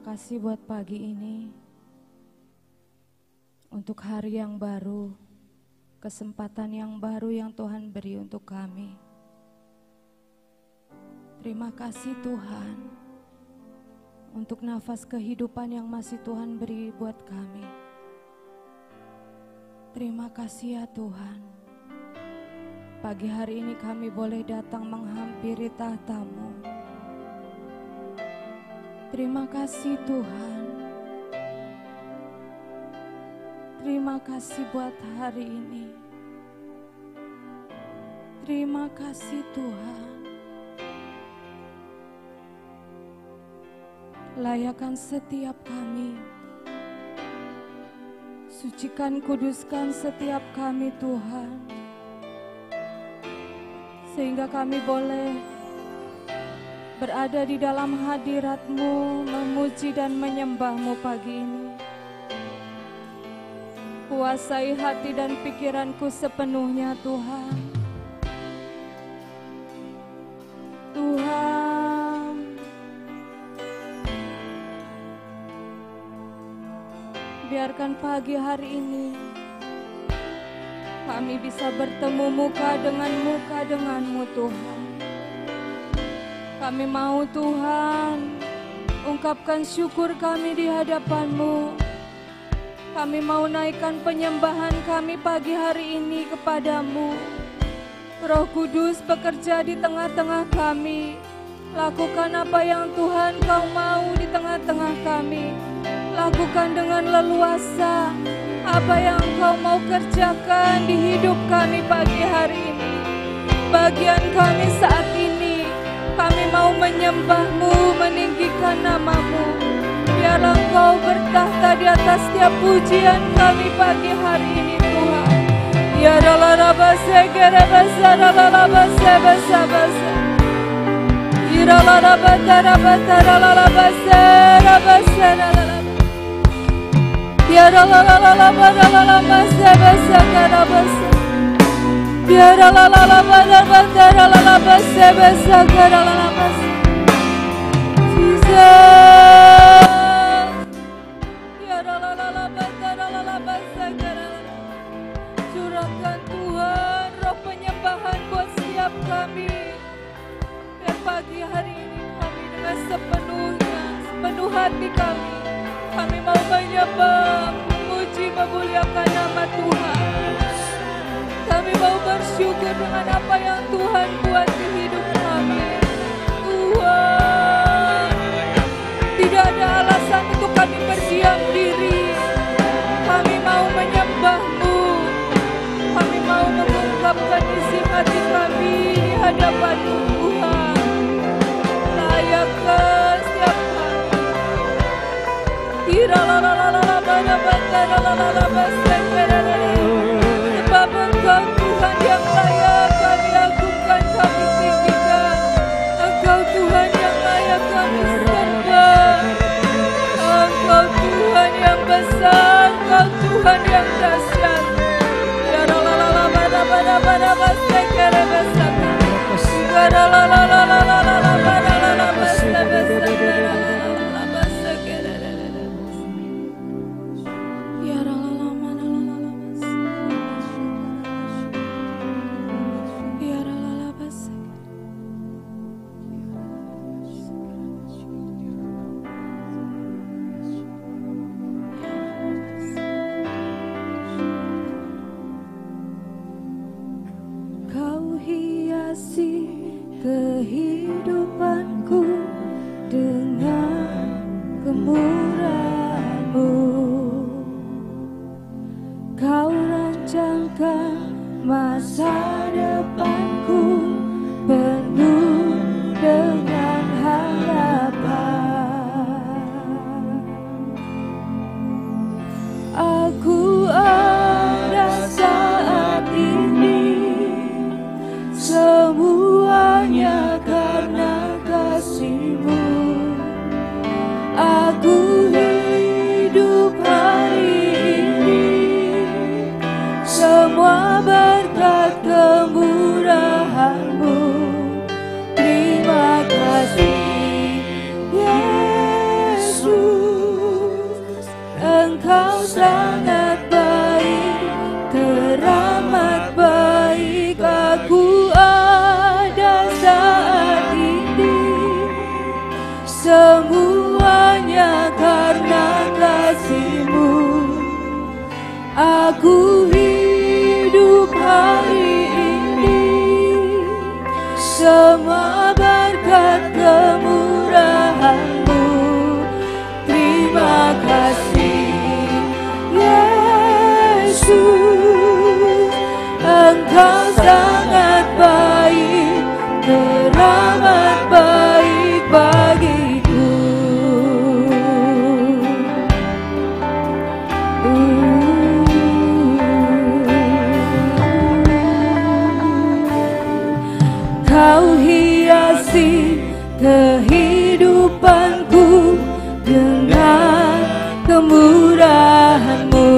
kasih buat pagi ini, untuk hari yang baru, kesempatan yang baru yang Tuhan beri untuk kami. Terima kasih Tuhan, untuk nafas kehidupan yang masih Tuhan beri buat kami. Terima kasih ya Tuhan, pagi hari ini kami boleh datang menghampiri tahta-Mu. Terima kasih Tuhan. Terima kasih buat hari ini. Terima kasih Tuhan. Layakan setiap kami. Sucikan, kuduskan setiap kami Tuhan. Sehingga kami boleh berada di dalam hadirat-Mu, memuji dan menyembah-Mu pagi ini. Kuasai hati dan pikiranku sepenuhnya Tuhan. Tuhan, biarkan pagi hari ini kami bisa bertemu muka dengan-Mu Tuhan. Kami mau Tuhan ungkapkan syukur kami di hadapan-Mu. Kami mau naikkan penyembahan kami pagi hari ini kepadamu. Roh Kudus bekerja di tengah-tengah kami. Lakukan apa yang Tuhan Kau mau di tengah-tengah kami. Lakukan dengan leluasa apa yang Kau mau kerjakan di hidup kami pagi hari ini. Bagian kami saat ini, kami mau menyembah-Mu, meninggikan nama-Mu. Biarlah Engkau bertahta di atas setiap pujian kami pagi hari ini Tuhan. Ya ralarabase gerebasa ralarabase basa basa. Ya ralarabata rabata ralarabase rabasa ralarabase. Ya ralarabata ralarabase basa karabasa. Ya ralarabata ralarabase basa karabasa. Jesus. Curahkan Tuhan roh penyembahan buat setiap kami. Biar pagi hari ini kami dengan sepenuh hati kami mau menyembah, memuji, memuliakan nama Tuhan. Kami mau bersyukur dengan apa yang Tuhan buat di hidup kami. Tuhan, tidak ada alasan untuk kami berdiam diri. Kami mau menyembah-Mu. Kami mau mengungkapkan isi hati kami di hadapan-Mu Tuhan. Layakkan setiap kami. Sebab Engkau Tuhan yang layak kami agungkan, kami tinggikan. Engkau Tuhan yang layak kami sembah. Engkau Tuhan yang besar, Engkau Tuhan yang dahsyat. Ya ralalala bada bada bada basa kere basa. Ya ralalala bada bada basa basa kere basa kere. Ya ralalala mana basa. Ya ralalala basa. Kau hiasi kehidupanku dengan kemurahan-Mu. Kau rancangkan masa depanku penuh dengan harapan. Aku ada saat ini, semuanya karena kasih-Mu. Aku hidup hari ini, semua berkat kemurahan-Mu. Terima kasih Yesus. semuanya karena kasih-Mu. Aku hidup hari ini, semua berkat kemurahan-Mu. Terima kasih Yesus, Engkau sangat baik, teramat baik bagiku. Kau hiasi kehidupanku dengan kemurahan-Mu.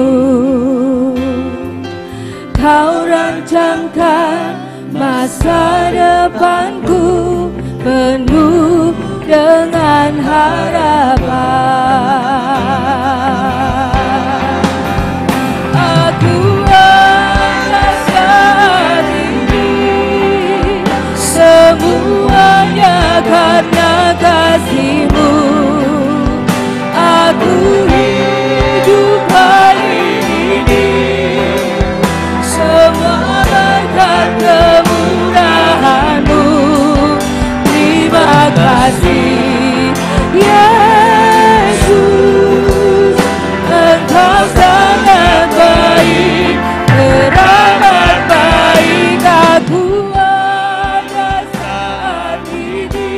Kau rancangkan masa depanku penuh dengan harapan. Aku saat ini semuanya karena kasih-Mu. Aku hidup hari ini, semua berkat kemurahan-Mu. Terima kasih Yesus, Engkau sangat baik, teramat baik. Aku ada saat ini,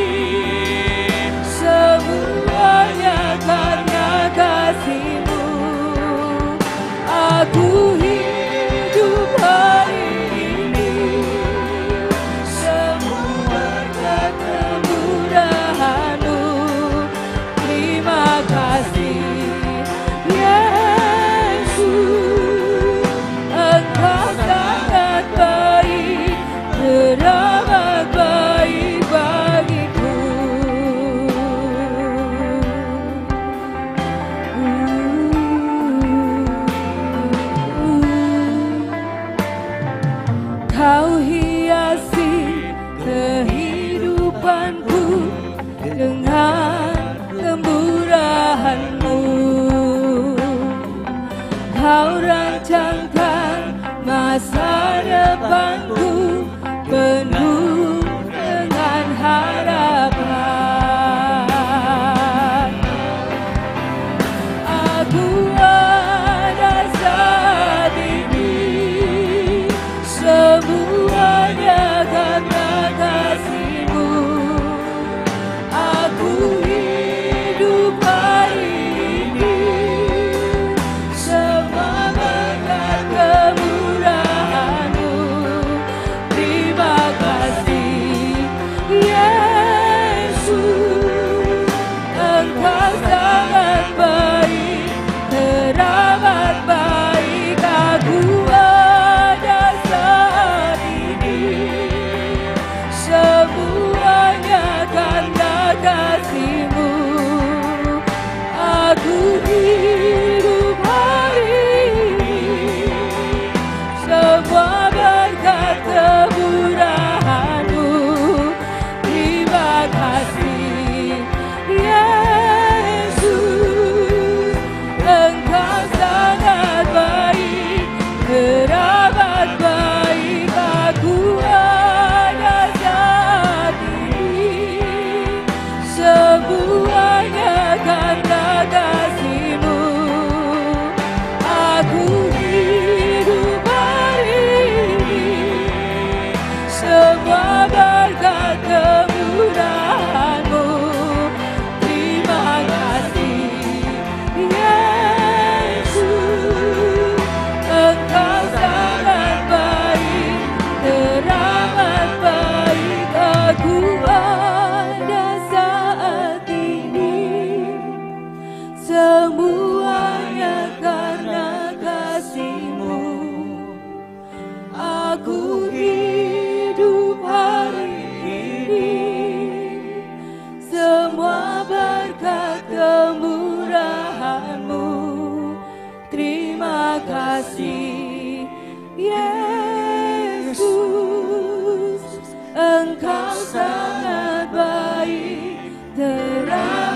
semuanya karena kasih-Mu. Aku hidup hari ini, semua berkat kemurahan-Mu. Terima kasih Yesus, Engkau sangat baik, teramat baik bagiku. Kau hiasi kehidupanku dengan kemurahan-Mu. Kau rancangkan masa depanku penuh dengan harapan. Aku ada saat ini, semuanya karena kasih-Mu. Aku hidup hari ini, semua berkat kemurahan-Mu. Terima kasih Yesus, Engkau sangat baik, teramat baik. Aku ada saat ini, semuanya karena kasih-Mu. Aku hidup hari ini, semua berkat kemurahan-Mu. Terima kasih Yesus, Engkau sangat baik, teramat baik. Aku ada saat ini, semuanya karena kasih-Mu. Aku hidup hari ini, semua berkat kemurahan-Mu. Terima kasih Yesus, Engkau sangat baik, teramat baik. Aku ada saat ini, semuanya karena kasih-Mu. Aku hidup hari ini, semua berkat kemurahan-Mu. Terima kasih Yesus, Engkau sangat baik, terang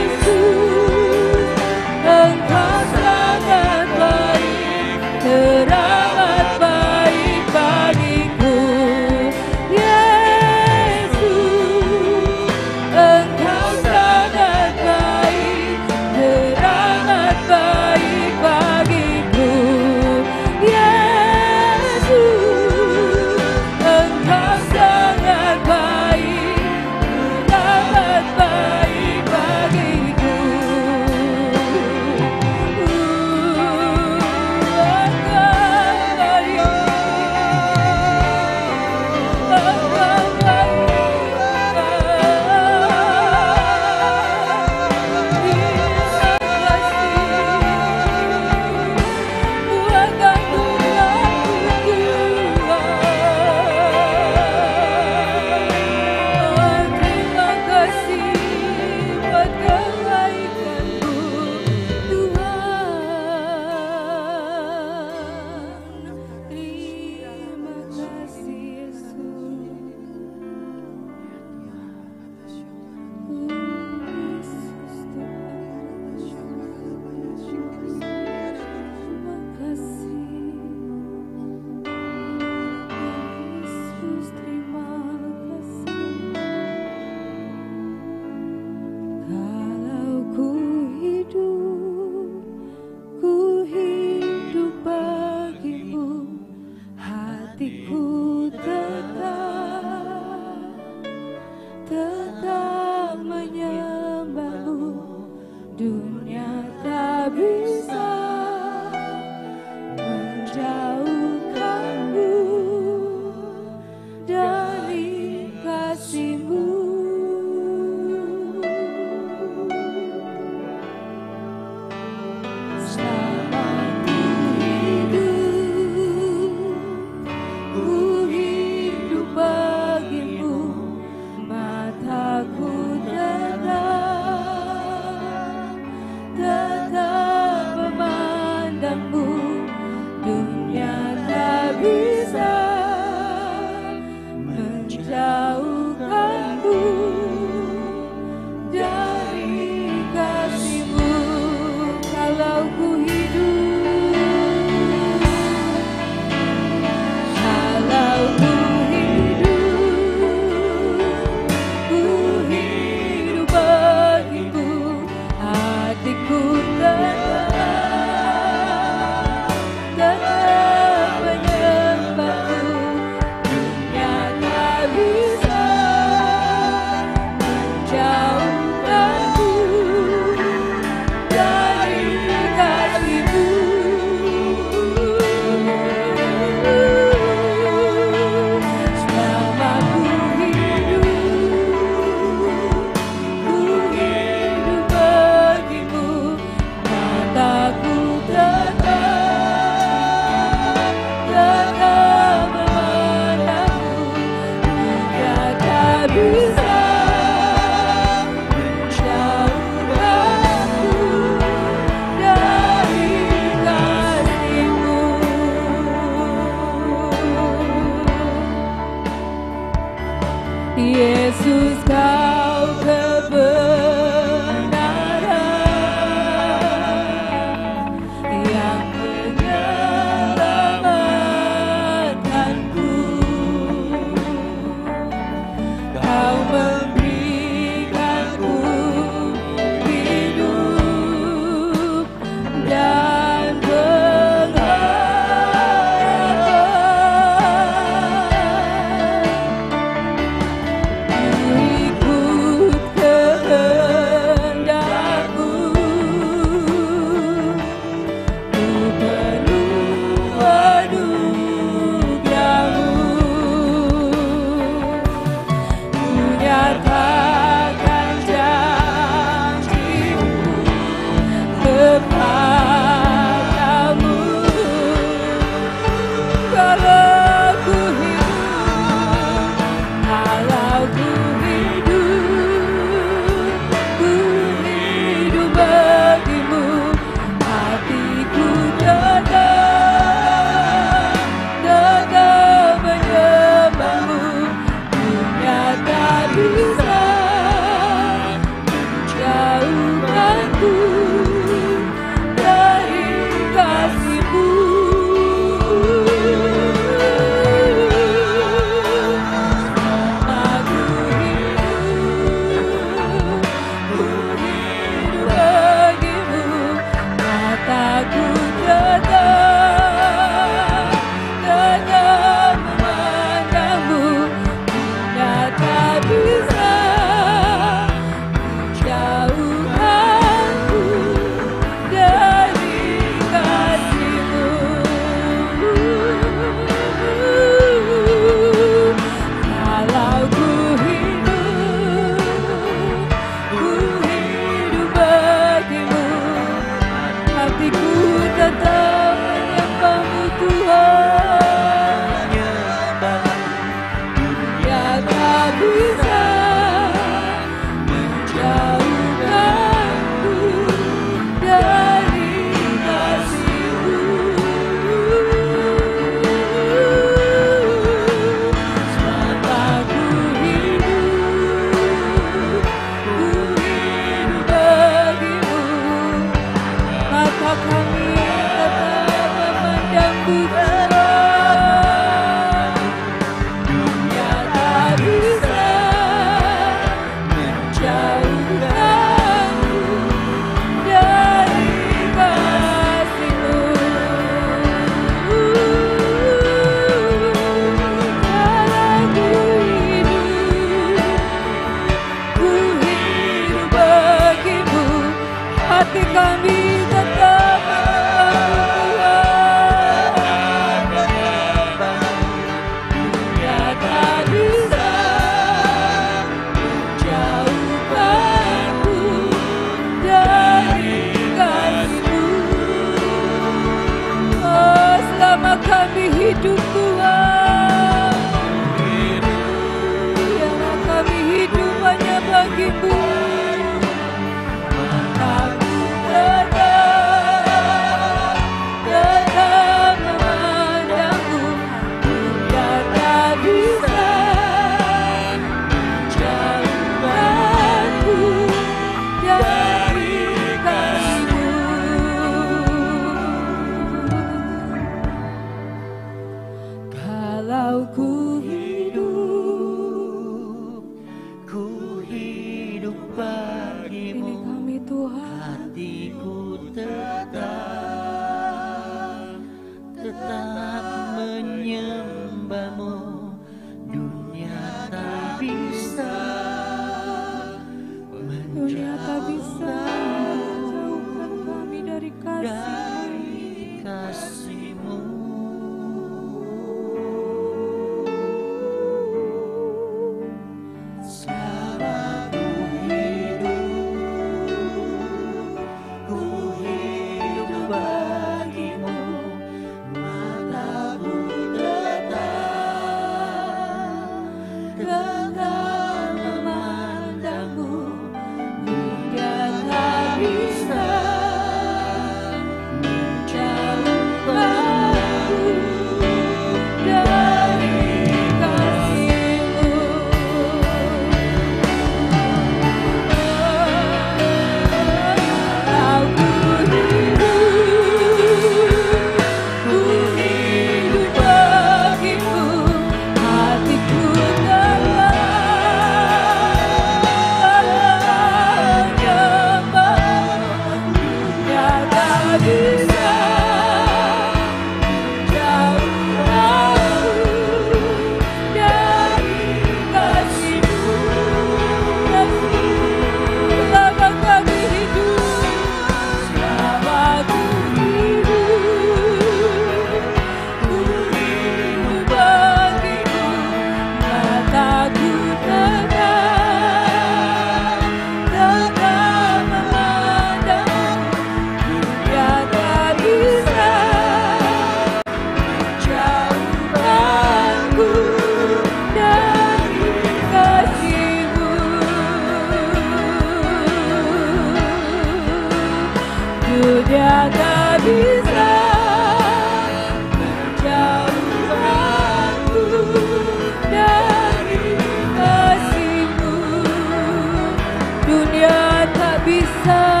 Dunia tak bisa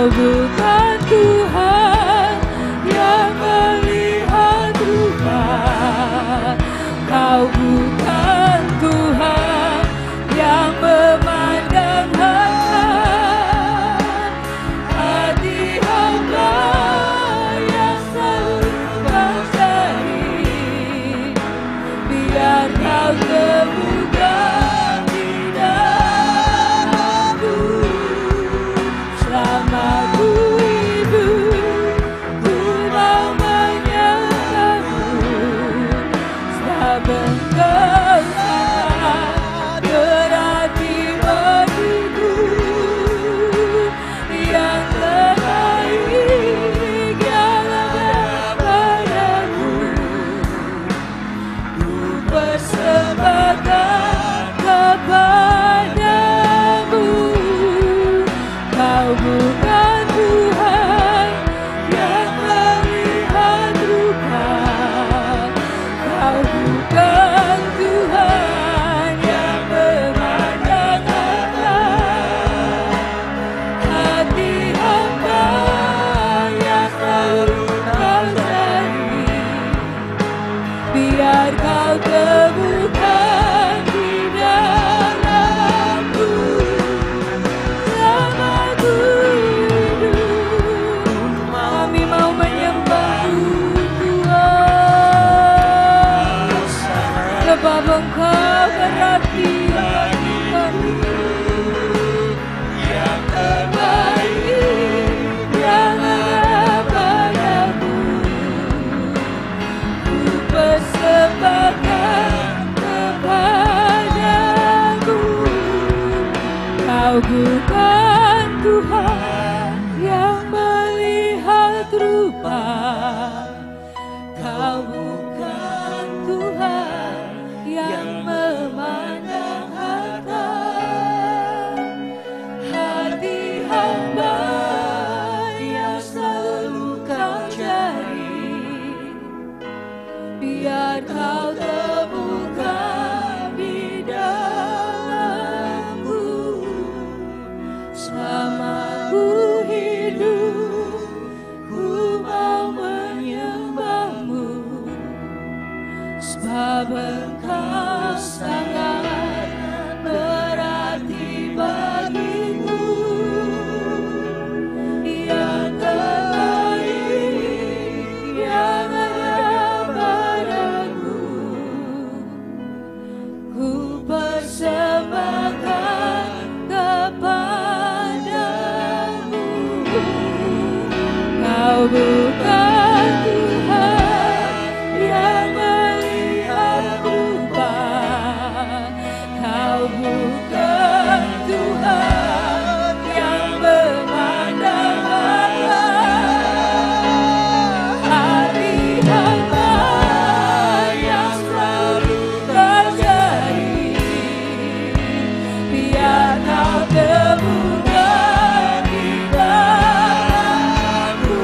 Kau bukan Tuhan yang melihat rupa, Kau bukan Tuhan yang memandang hati hamba yang selalu Kau cari. Biar Kau temukan di dalamku, selama ku hidup ku mau menyembahmu. Sebab Engkau sangat berarti bagiku, yang terbaik yang ada padaku. Ku persembahkan kepadamu. Kau bukan Tuhan yang melihat rupa, Kau bukan Tuhan yang memandang hati hamba yang selalu Kau cari. Biar Kau temukan di dalamku, selama ku hidup. Kami mau menyembah-Mu Tuhan, sebab Engkau berarti bagi kami, yang terbaik yang ada padamu. Ku persembahkan kepadamu. Kau bukan Tuhan yang melihat rupa, Kau bukan Tuhan yang memandang hati hamba yang selalu Kau cari. Biar Kau temukan di dalamku, selama ku hidup ku mau menyembah-Mu. Sebab Engkau sangat berarti bagiku, yang terbaik yang ada padaku. Ku persembahkan kepadamu. Kau bukan Tuhan yang melihat rupa, Kau bukan Tuhan yang memandang hati hamba yang selalu Kau cari. Biar Kau temukan di dalamku,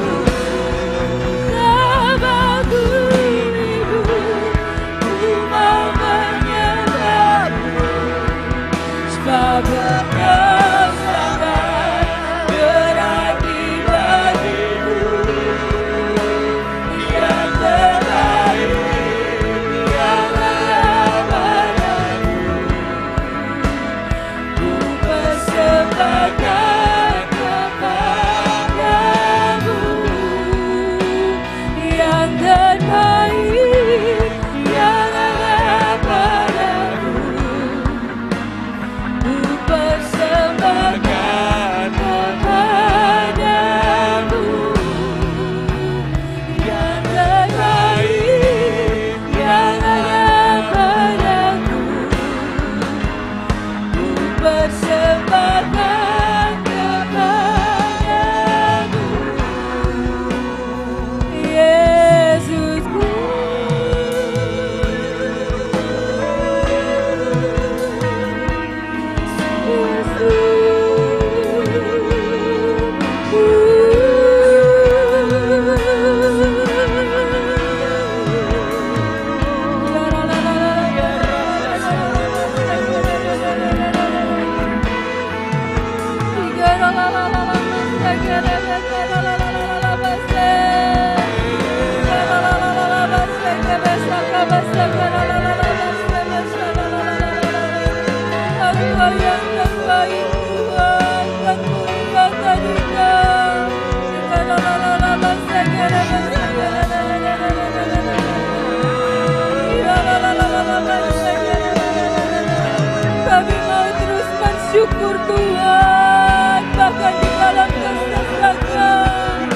Kami mau terus bersyukur Tuhan, bahkan di dalam kesesakan.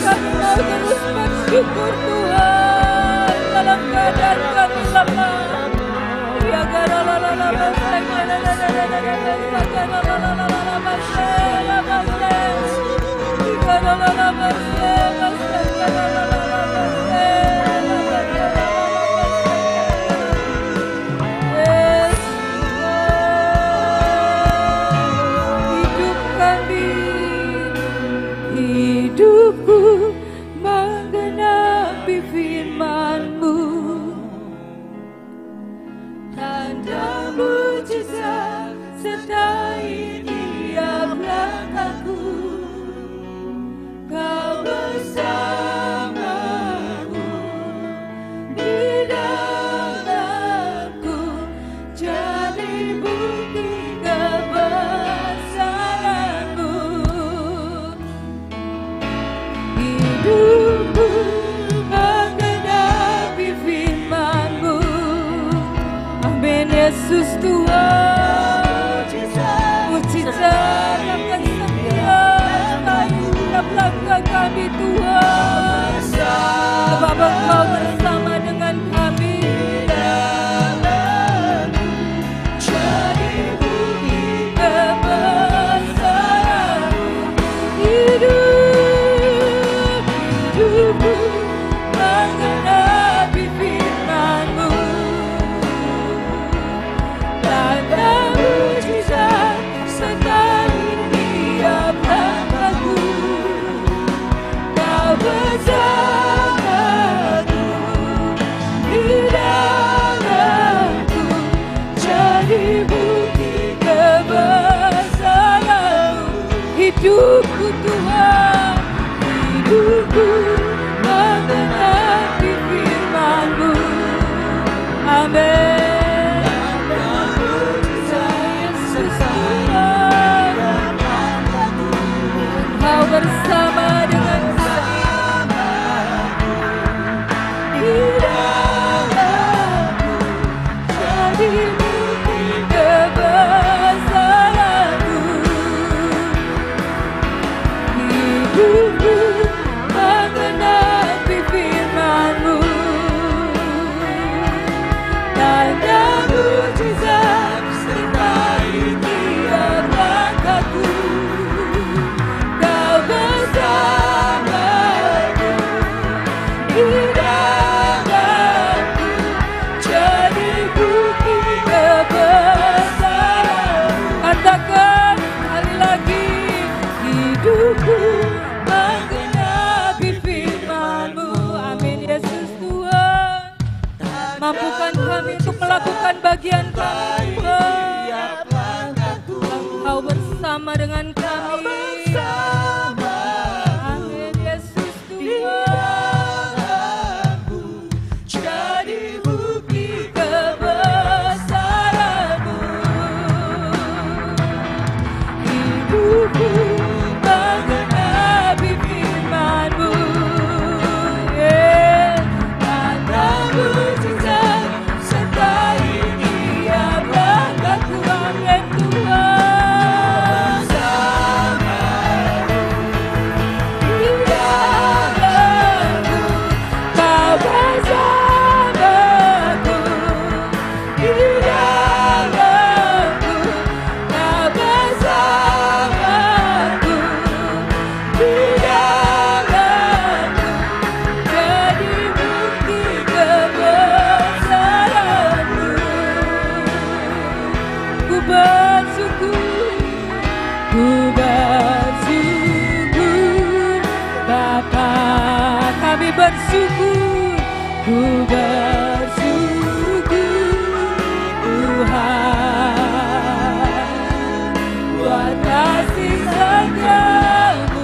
Kami mau terus bersyukur Tuhan, dalam keadaan kami lemah. Ya hidupku menggenapi firman-Mu, tanda mujizat sertai tiap langkahku. Kau bersamaku di dalamku, jadi bukti kebesaran-Mu. Hidupku menggenapi firman-Mu. Amin Yesus Tuhan. Mujizat akan setiap langkah kami Tuhan. Sebab Engkau bersama dengan kami. Jadi bukti kebesaran. Hidupku menggenapi firman-Mu, tanda mujizat sertai tiap langkahku. Kau bersamaku di dalamku, jadi bukti kebesaran-Mu. Hidupku Tuhan, hidupku menggenapi firman-Mu. Amin. Yesus Tuhan, Kau bersama dengan kami. Di dalamku, jadi bukti kebesaran-Mu. Hidupku menggenapi firman-Mu, tanda mujizat sertai tiap langkahku. Kau bersamaku di dalamku, jadi bukti kebesaran. Katakan sekali lagi, hidupku menggenapi firman-Mu. Amin Yesus Tuhan. Mampukan kami untuk melakukan bagian kami Tuhan. Engkau bersama dengan kami. Amin Yesus Tuhan. Jadi bukti kebesaran-Mu. Hidupku menggenapi firman-Mu. Tanda mujizat sertai tiap langkahku. Amin Tuhan. Di dalamku, Kau bersamaku. Di dalamku, Kau bersamaku. Di dalamku, jadi bukti kebesaran-Mu. Ku bersyukur, ku bersyukur, Bapa, kami bersyukur, ku bersyukur Tuhan, buat kasih setiamu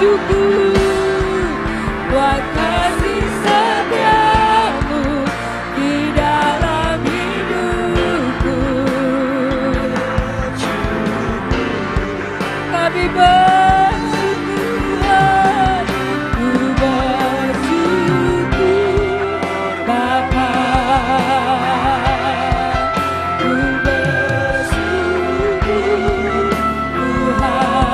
bersyukur buat kasih setiamu di dalam hidupku. Kami bersyukur, ku bersyukur Bapa, ku bersyukur Tuhan.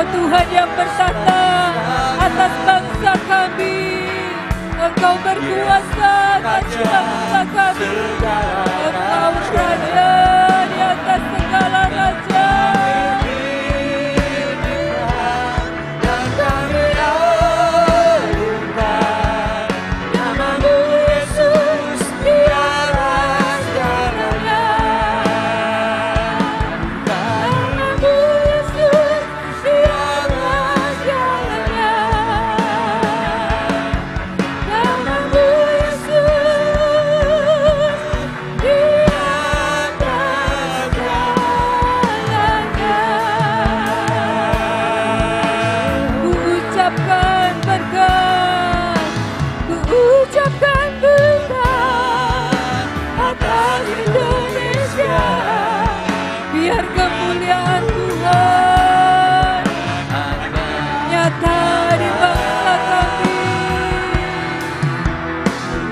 Tuhan yang bertata atas bangsa kami. Engkau berkuasa atas bangsa kami. Engkau raja di atas segala raja. Dan kami agungkan nama-Mu Yesus di atas segalanya. Nama-Mu Yesus di atas segalanya. Nama-Mu Yesus di atas segalanya. Ku ucapkan berkat, ku ucapkan berkat atas Indonesia. Biar kemuliaan Tuhan nyata di bangsa kami.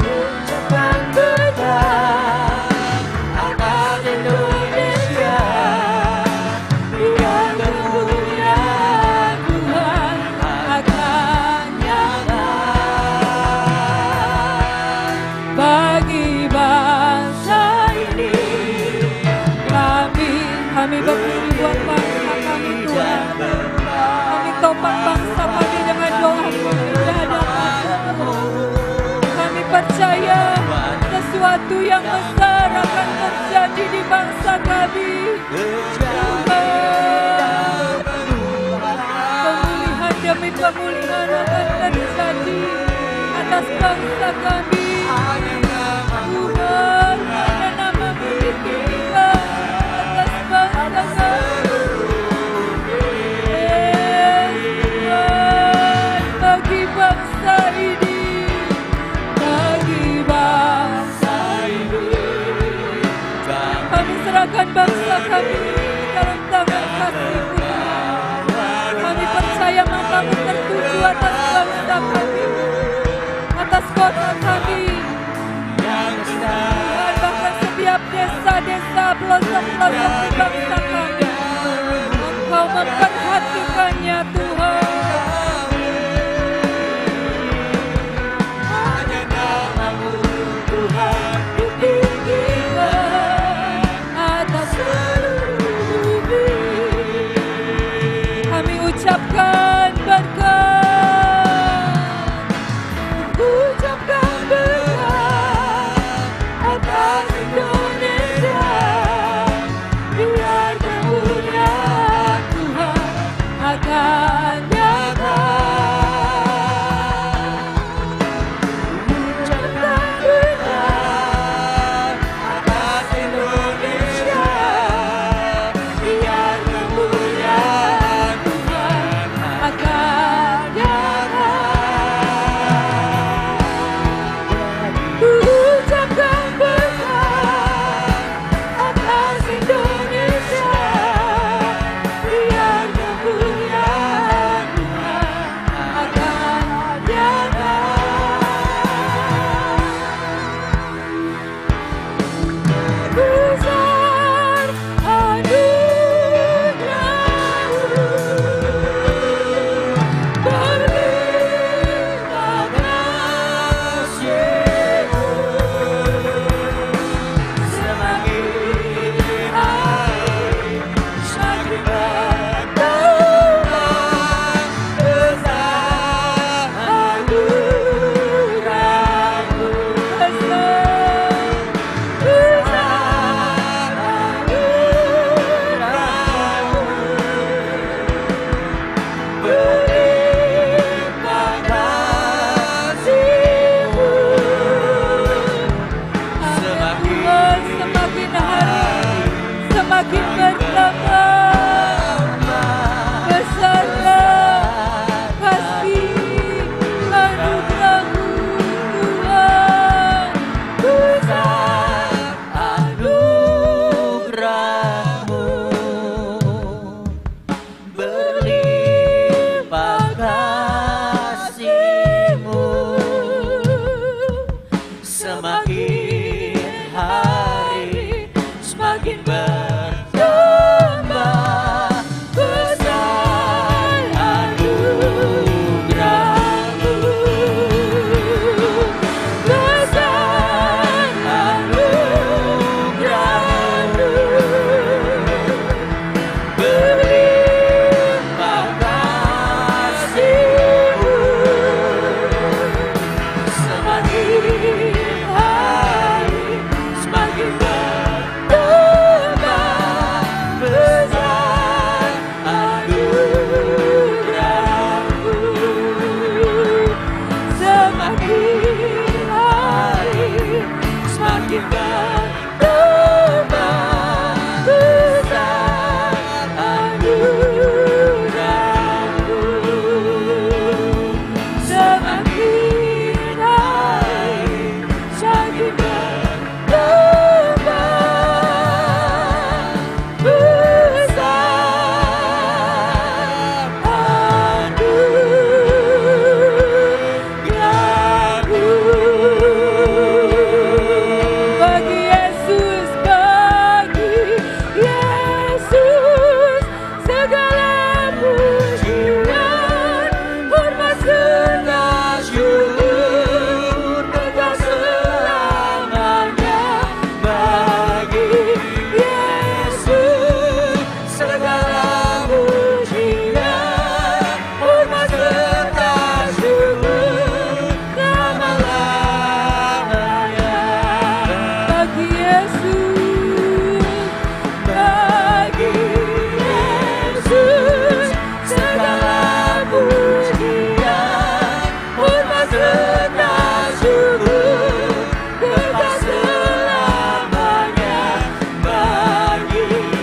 Ucapkan berkat atas Indonesia. Biar kemuliaan Tuhan akan nyata bagi bangsa ini. Kami berdiri buat bangsa kami Tuhan. Kami topang bangsa kami dengan doa-Mu di hadapan-Mu. Kami percaya sesuatu yang besar akan terjadi di bangsa kami. Tuhan, pemulihan demi pemulihan akan terjadi atas bangsa kami. Tuhan, hanya nama-Mu ditinggikan atas bangsa kami. Tuhan, bagi bangsa ini, bagi bangsa ini, kami serahkan bangsa kami dalam tangan kasih-Mu. Kami percaya mata-Mu tertuju atas bangsa kami, atas kota kami. Tuhan, bahkan setiap desa-desa, pelosok-pelosok di bangsa kami, Engkau memperhatikannya Tuhan. Hanya nama-Mu Tuhan ditinggikan atas seluruh bumi. Kami ucapkan berkat, ucapkan berkat atas Indonesia. Biar bertambah besar anugerah-Mu, besar anugerah-Mu, berlimpah kasih-Mu, semakin hari semakin bertambah besar anugerah-Mu, semakin hari semakin bertambah besar anugerah-Mu, semakin hari semakin bertambah besar anugerah-Mu. Bagi Yesus, segala pujian, hormat serta syukur kekal selamanya. Bagi Yesus, segala pujian, hormat serta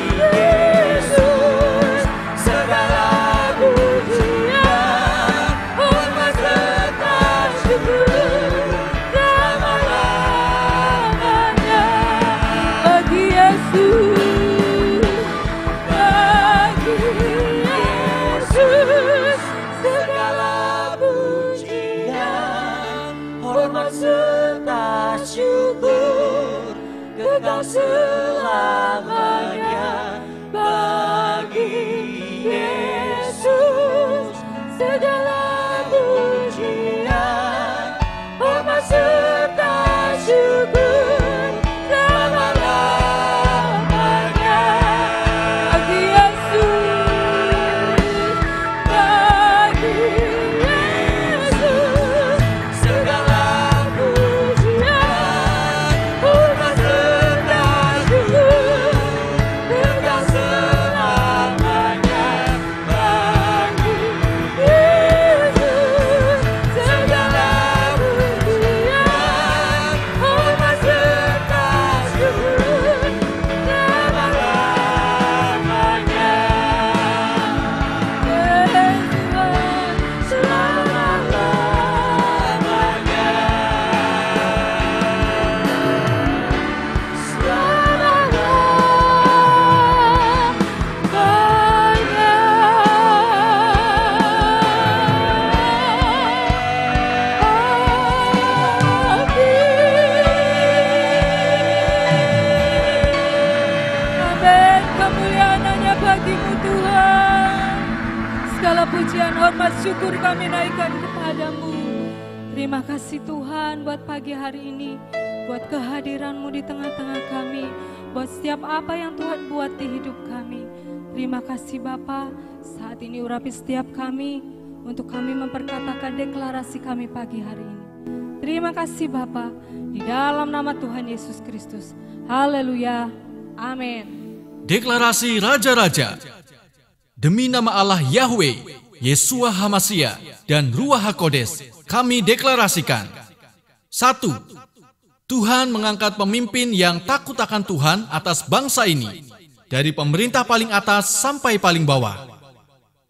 syukur selama-lamanya. Bagi Yesus, segala pujian, hormat serta syukur kekal selamanya. Bagi Yesus, segala pujian, hormat serta syukur selama-lamanya. Bagi Yesus, segala pujian, hormat serta syukur kekal selamanya. Bagi Yesus, segala pujian, hormat serta syukur selama-lamanya. Bagi Yesus, segala pujian, hormat serta syukur kekal selamanya. Bagi Yesus, segala pujian, hormat serta syukur selama-lamanya. Amin. Kemuliaan hanya bagi-Mu Tuhan. Segala pujian, hormat, syukur kami naikkan kepadamu. Terima kasih Tuhan buat pagi hari ini, buat kehadiran-Mu di tengah-tengah kami, buat setiap apa yang Tuhan buat di hidup kami. Terima kasih Bapa, saat ini urapi setiap kami, untuk kami memperkatakan deklarasi kami pagi hari ini. Terima kasih Bapa, di dalam nama Tuhan Yesus Kristus. Haleluya, amin. Deklarasi Raja-Raja. Demi nama Allah Yahweh, Yeshua Hamashiach, dan Ruach HaKodes, kami deklarasikan. 1. Tuhan mengangkat pemimpin yang takut akan Tuhan atas bangsa ini, dari pemerintah paling atas sampai paling bawah.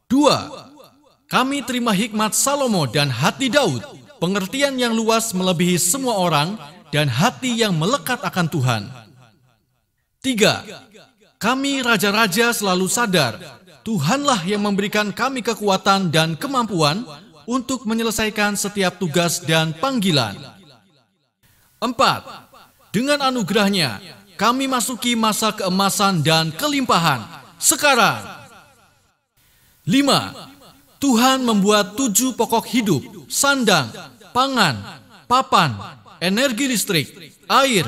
2. Kami terima hikmat Salomo dan hati Daud, pengertian yang luas melebihi semua orang, dan hati yang melekat akan Tuhan. 3. Kami raja-raja selalu sadar, Tuhanlah yang memberikan kami kekuatan dan kemampuan untuk menyelesaikan setiap tugas dan panggilan. 4. Dengan anugerahnya, kami masuki masa keemasan dan kelimpahan sekarang. 5. Tuhan membuat 7 pokok hidup, sandang, pangan, papan, energi listrik, air,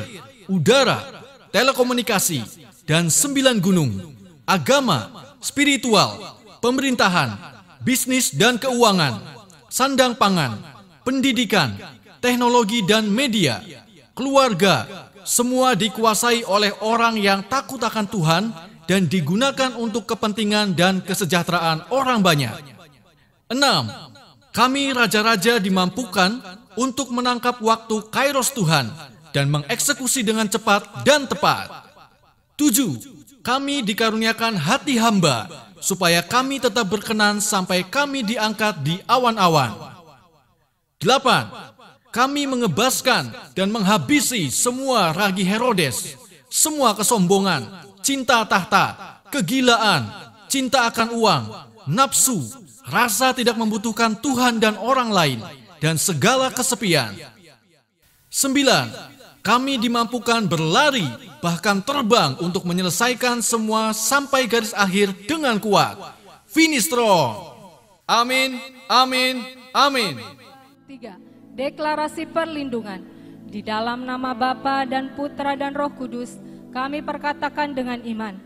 udara, telekomunikasi, dan 9 gunung, agama, spiritual, pemerintahan, bisnis dan keuangan, sandang pangan, pendidikan, teknologi dan media, keluarga, semua dikuasai oleh orang yang takut akan Tuhan dan digunakan untuk kepentingan dan kesejahteraan orang banyak. 6. Kami raja-raja dimampukan untuk menangkap waktu kairos Tuhan dan mengeksekusi dengan cepat dan tepat. 7. Kami dikaruniakan hati hamba supaya kami tetap berkenan sampai kami diangkat di awan-awan. 8. Kami mengebaskan dan menghabisi semua ragi Herodes, semua kesombongan, cinta tahta, kegilaan, cinta akan uang, nafsu, rasa tidak membutuhkan Tuhan dan orang lain, dan segala kesepian. 9. Kami dimampukan berlari, bahkan terbang untuk menyelesaikan semua sampai garis akhir dengan kuat. Finish strong. Amin, amin, amin. 3. Deklarasi perlindungan. Di dalam nama Bapa dan Putra dan Roh Kudus, kami perkatakan dengan iman.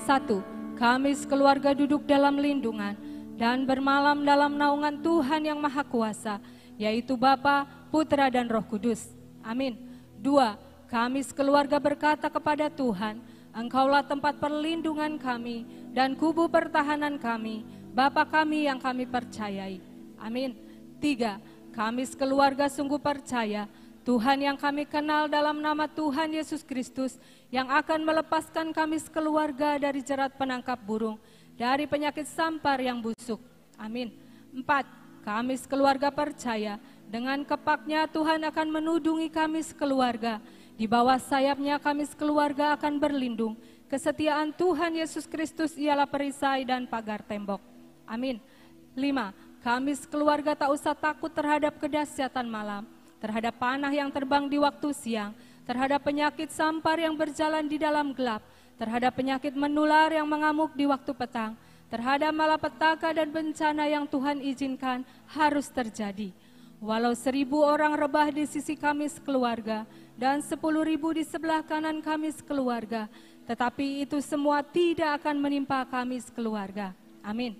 1. Kami sekeluarga duduk dalam lindungan dan bermalam dalam naungan Tuhan yang Maha Kuasa, yaitu Bapa, Putra, dan Roh Kudus. Amin. 2. Kami sekeluarga berkata kepada Tuhan, Engkaulah tempat perlindungan kami dan kubu pertahanan kami, Bapa kami yang kami percayai. Amin. 3. Kami sekeluarga sungguh percaya Tuhan yang kami kenal dalam nama Tuhan Yesus Kristus yang akan melepaskan kami sekeluarga dari jerat penangkap burung, dari penyakit sampar yang busuk. Amin. 4. Kami sekeluarga percaya dengan kepaknya Tuhan akan menudungi kami sekeluarga. Di bawah sayapnya kami sekeluarga akan berlindung. Kesetiaan Tuhan Yesus Kristus ialah perisai dan pagar tembok. Amin. 5. Kami sekeluarga tak usah takut terhadap kedahsyatan malam, terhadap panah yang terbang di waktu siang, terhadap penyakit sampar yang berjalan di dalam gelap, terhadap penyakit menular yang mengamuk di waktu petang, terhadap malapetaka dan bencana yang Tuhan izinkan harus terjadi. Walau 1.000 orang rebah di sisi kami sekeluarga dan 10.000 di sebelah kanan kami sekeluarga, tetapi itu semua tidak akan menimpa kami sekeluarga. Amin.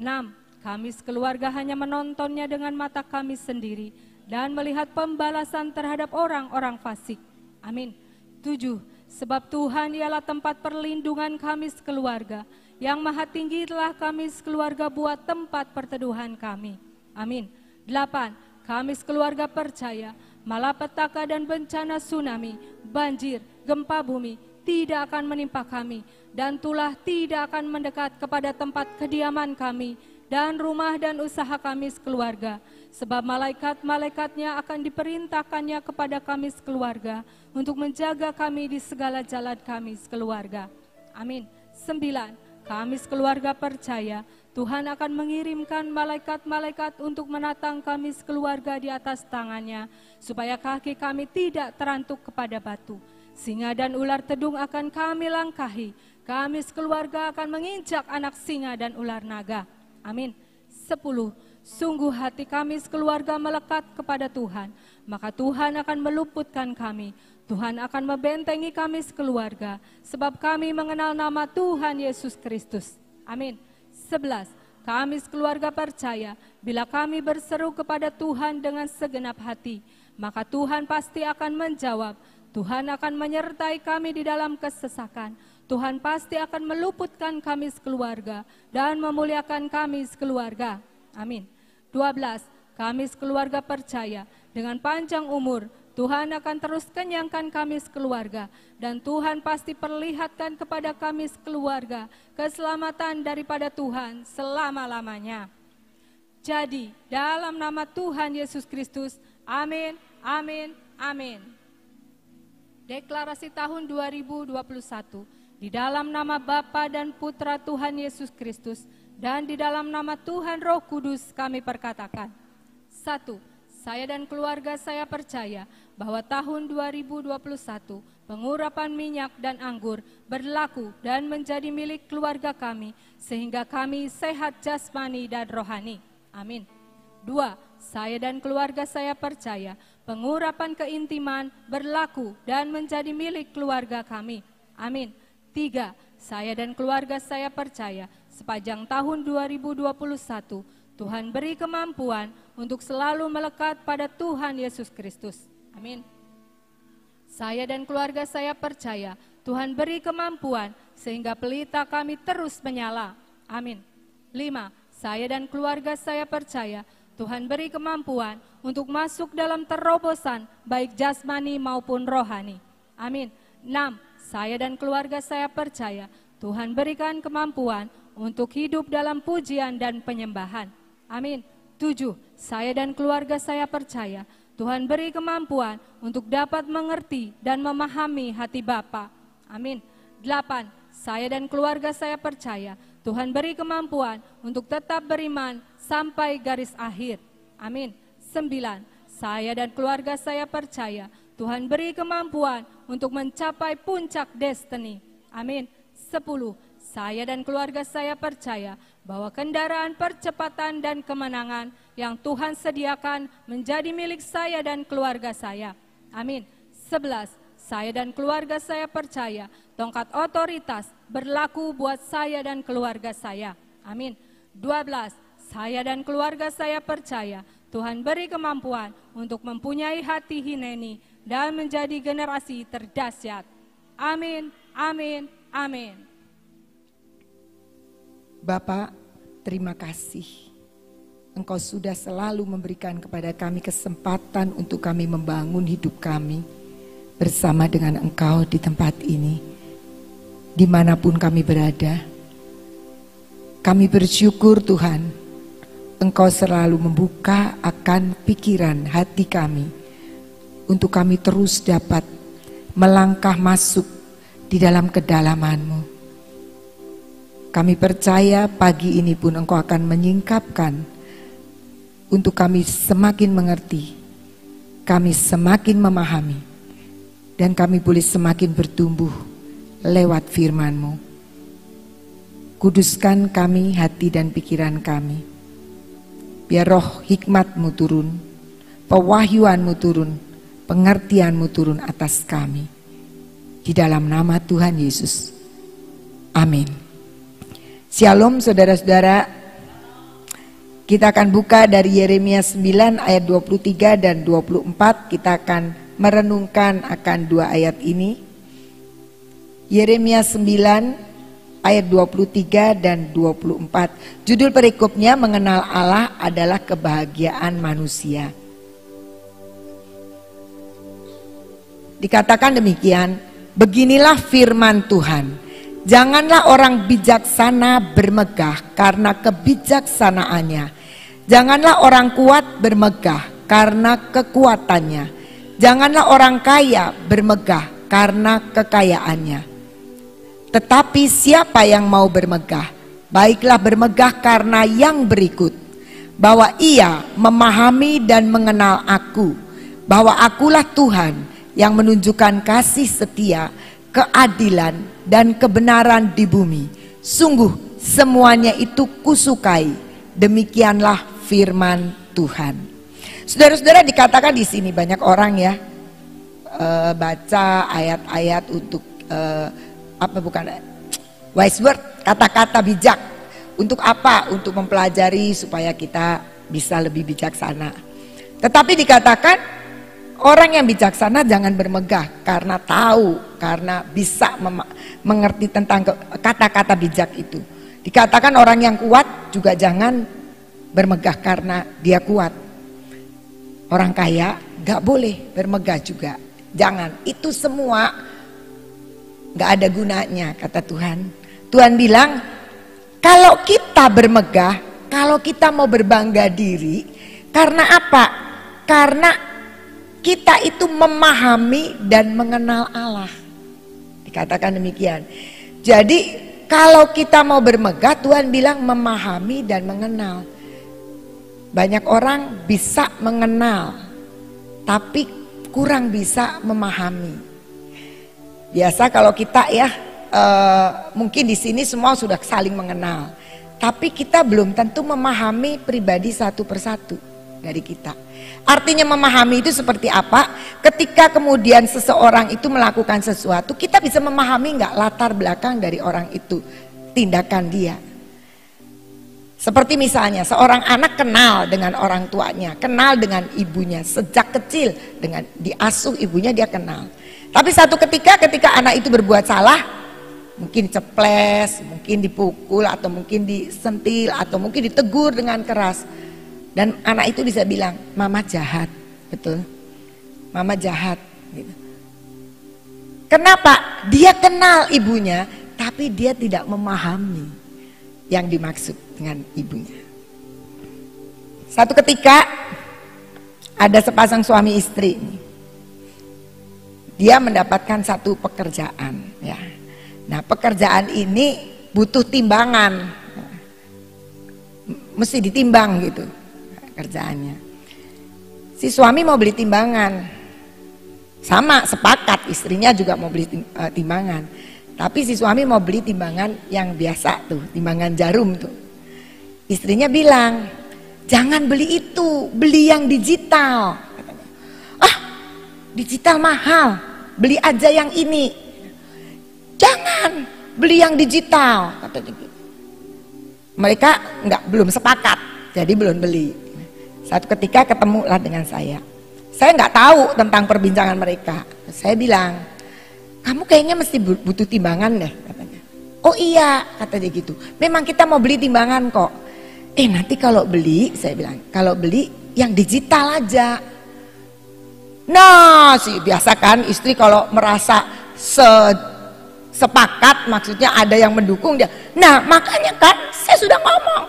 6. Kami sekeluarga hanya menontonnya dengan mata kami sendiri dan melihat pembalasan terhadap orang-orang fasik. Amin. 7. Sebab Tuhan ialah tempat perlindungan kami sekeluarga, yang maha tinggi telah kami sekeluarga buat tempat perteduhan kami. Amin. 8. Kami sekeluarga percaya malapetaka dan bencana tsunami, banjir, gempa bumi tidak akan menimpa kami, dan tulah tidak akan mendekat kepada tempat kediaman kami dan rumah dan usaha kami sekeluarga, sebab malaikat-malaikatnya akan diperintahkannya kepada kami sekeluarga untuk menjaga kami di segala jalan kami sekeluarga. Amin. 9. Kami sekeluarga percaya Tuhan akan mengirimkan malaikat-malaikat untuk menatang kami sekeluarga di atas tangannya, supaya kaki kami tidak terantuk kepada batu. Singa dan ular tedung akan kami langkahi, kami sekeluarga akan menginjak anak singa dan ular naga. Amin. 10. Sungguh hati kami sekeluarga melekat kepada Tuhan, maka Tuhan akan meluputkan kami. Tuhan akan membentengi kami sekeluarga, sebab kami mengenal nama Tuhan Yesus Kristus. Amin. 11. Kami sekeluarga percaya, bila kami berseru kepada Tuhan dengan segenap hati, maka Tuhan pasti akan menjawab. Tuhan akan menyertai kami di dalam kesesakan. Tuhan pasti akan meluputkan kami sekeluarga dan memuliakan kami sekeluarga. Amin. 12. Kami sekeluarga percaya dengan panjang umur Tuhan akan terus kenyangkan kami sekeluarga, dan Tuhan pasti perlihatkan kepada kami sekeluarga keselamatan daripada Tuhan selama-lamanya. Jadi dalam nama Tuhan Yesus Kristus, amin, amin, amin. Deklarasi tahun 2021. Di dalam nama Bapa dan Putra Tuhan Yesus Kristus, dan di dalam nama Tuhan Roh Kudus kami perkatakan. 1. Saya dan keluarga saya percaya bahwa tahun 2021 pengurapan minyak dan anggur berlaku dan menjadi milik keluarga kami, sehingga kami sehat jasmani dan rohani. Amin. 2. Saya dan keluarga saya percaya pengurapan keintiman berlaku dan menjadi milik keluarga kami. Amin. 3. Saya dan keluarga saya percaya sepanjang tahun 2021 Tuhan beri kemampuan untuk selalu melekat pada Tuhan Yesus Kristus. Amin. Saya dan keluarga saya percaya Tuhan beri kemampuan sehingga pelita kami terus menyala. Amin. 5. Saya dan keluarga saya percaya Tuhan beri kemampuan untuk masuk dalam terobosan baik jasmani maupun rohani. Amin. 6. Saya dan keluarga saya percaya Tuhan berikan kemampuan untuk hidup dalam pujian dan penyembahan. Amin. 7. Saya dan keluarga saya percaya Tuhan beri kemampuan untuk dapat mengerti dan memahami hati Bapa. Amin. 8. Saya dan keluarga saya percaya Tuhan beri kemampuan untuk tetap beriman sampai garis akhir. Amin. 9. Saya dan keluarga saya percaya Tuhan beri kemampuan untuk mencapai puncak destiny. Amin. 10. Saya dan keluarga saya percaya bahwa kendaraan percepatan dan kemenangan yang Tuhan sediakan menjadi milik saya dan keluarga saya. Amin. 11. Saya dan keluarga saya percaya tongkat otoritas berlaku buat saya dan keluarga saya. Amin. 12. Saya dan keluarga saya percaya Tuhan beri kemampuan untuk mempunyai hati Hineni dan menjadi generasi terdahsyat. Amin, amin, amin. Bapak, terima kasih. Engkau sudah selalu memberikan kepada kami kesempatan untuk kami membangun hidup kami bersama dengan Engkau di tempat ini, dimanapun kami berada. Kami bersyukur Tuhan, Engkau selalu membuka akan pikiran hati kami untuk kami terus dapat melangkah masuk di dalam kedalaman-Mu. Kami percaya pagi ini pun Engkau akan menyingkapkan untuk kami semakin mengerti, kami semakin memahami, dan kami boleh semakin bertumbuh lewat firman-Mu. Kuduskan kami, hati dan pikiran kami. Biar roh hikmat-Mu turun, pewahyuan-Mu turun, pengertian-Mu turun atas kami. Di dalam nama Tuhan Yesus. Amin. Shalom saudara-saudara. Kita akan buka dari Yeremia 9 ayat 23 dan 24. Kita akan merenungkan akan dua ayat ini. Yeremia 9 ayat 23 dan 24. Judul perikopnya mengenal Allah adalah kebahagiaan manusia. Dikatakan demikian, beginilah firman Tuhan. Janganlah orang bijaksana bermegah karena kebijaksanaannya. Janganlah orang kuat bermegah karena kekuatannya. Janganlah orang kaya bermegah karena kekayaannya. Tetapi siapa yang mau bermegah, baiklah bermegah karena yang berikut. Bahwa ia memahami dan mengenal aku, bahwa akulah Tuhan yang menunjukkan kasih setia, keadilan dan kebenaran di bumi. Sungguh semuanya itu kusukai. Demikianlah firman Tuhan. Saudara-saudara, dikatakan di sini banyak orang ya baca ayat-ayat untuk wise word, kata-kata bijak. Untuk apa? Untuk mempelajari supaya kita bisa lebih bijaksana. Tetapi dikatakan orang yang bijaksana jangan bermegah karena tahu, karena bisa mengerti tentang kata-kata bijak itu. Dikatakan orang yang kuat juga jangan bermegah karena dia kuat. Orang kaya gak boleh bermegah juga, jangan. Itu semua gak ada gunanya kata Tuhan. Tuhan bilang kalau kita bermegah, kalau kita mau berbangga diri, karena apa? Karena kita itu memahami dan mengenal Allah. Dikatakan demikian. Jadi kalau kita mau bermegah, Tuhan bilang memahami dan mengenal. Banyak orang bisa mengenal, tapi kurang bisa memahami. Biasa kalau kita ya, mungkin di sini semua sudah saling mengenal, tapi kita belum tentu memahami pribadi satu persatu dari kita. Artinya memahami itu seperti apa? Ketika kemudian seseorang itu melakukan sesuatu, kita bisa memahami nggak latar belakang dari orang itu, tindakan dia. Seperti misalnya seorang anak kenal dengan orang tuanya, kenal dengan ibunya sejak kecil, dengan diasuh ibunya dia kenal. Tapi satu ketika anak itu berbuat salah, mungkin ceples, mungkin dipukul, atau mungkin disentil, atau mungkin ditegur dengan keras. Dan anak itu bisa bilang, mama jahat, betul? Mama jahat. Gitu. Kenapa? Dia kenal ibunya, tapi dia tidak memahami yang dimaksud dengan ibunya. Satu ketika ada sepasang suami istri, dia mendapatkan satu pekerjaan, ya. Nah, pekerjaan ini butuh timbangan, mesti ditimbang gitu kerjaannya. Si suami mau beli timbangan, sama sepakat, istrinya juga mau beli timbangan. Tapi si suami mau beli timbangan yang biasa tuh, timbangan jarum tuh. Istrinya bilang, jangan beli itu, beli yang digital. Ah, digital mahal, beli aja yang ini. Jangan beli yang digital, katanya gitu. Mereka belum sepakat, jadi belum beli. Satu ketika ketemulah dengan saya nggak tahu tentang perbincangan mereka. Saya bilang, kamu kayaknya mesti butuh timbangan deh, katanya. Oh iya, katanya gitu. Memang kita mau beli timbangan kok. Nanti kalau beli, saya bilang, kalau beli yang digital aja. Nah, biasa kan istri kalau merasa sepakat, maksudnya ada yang mendukung dia. Nah, makanya kan saya sudah ngomong,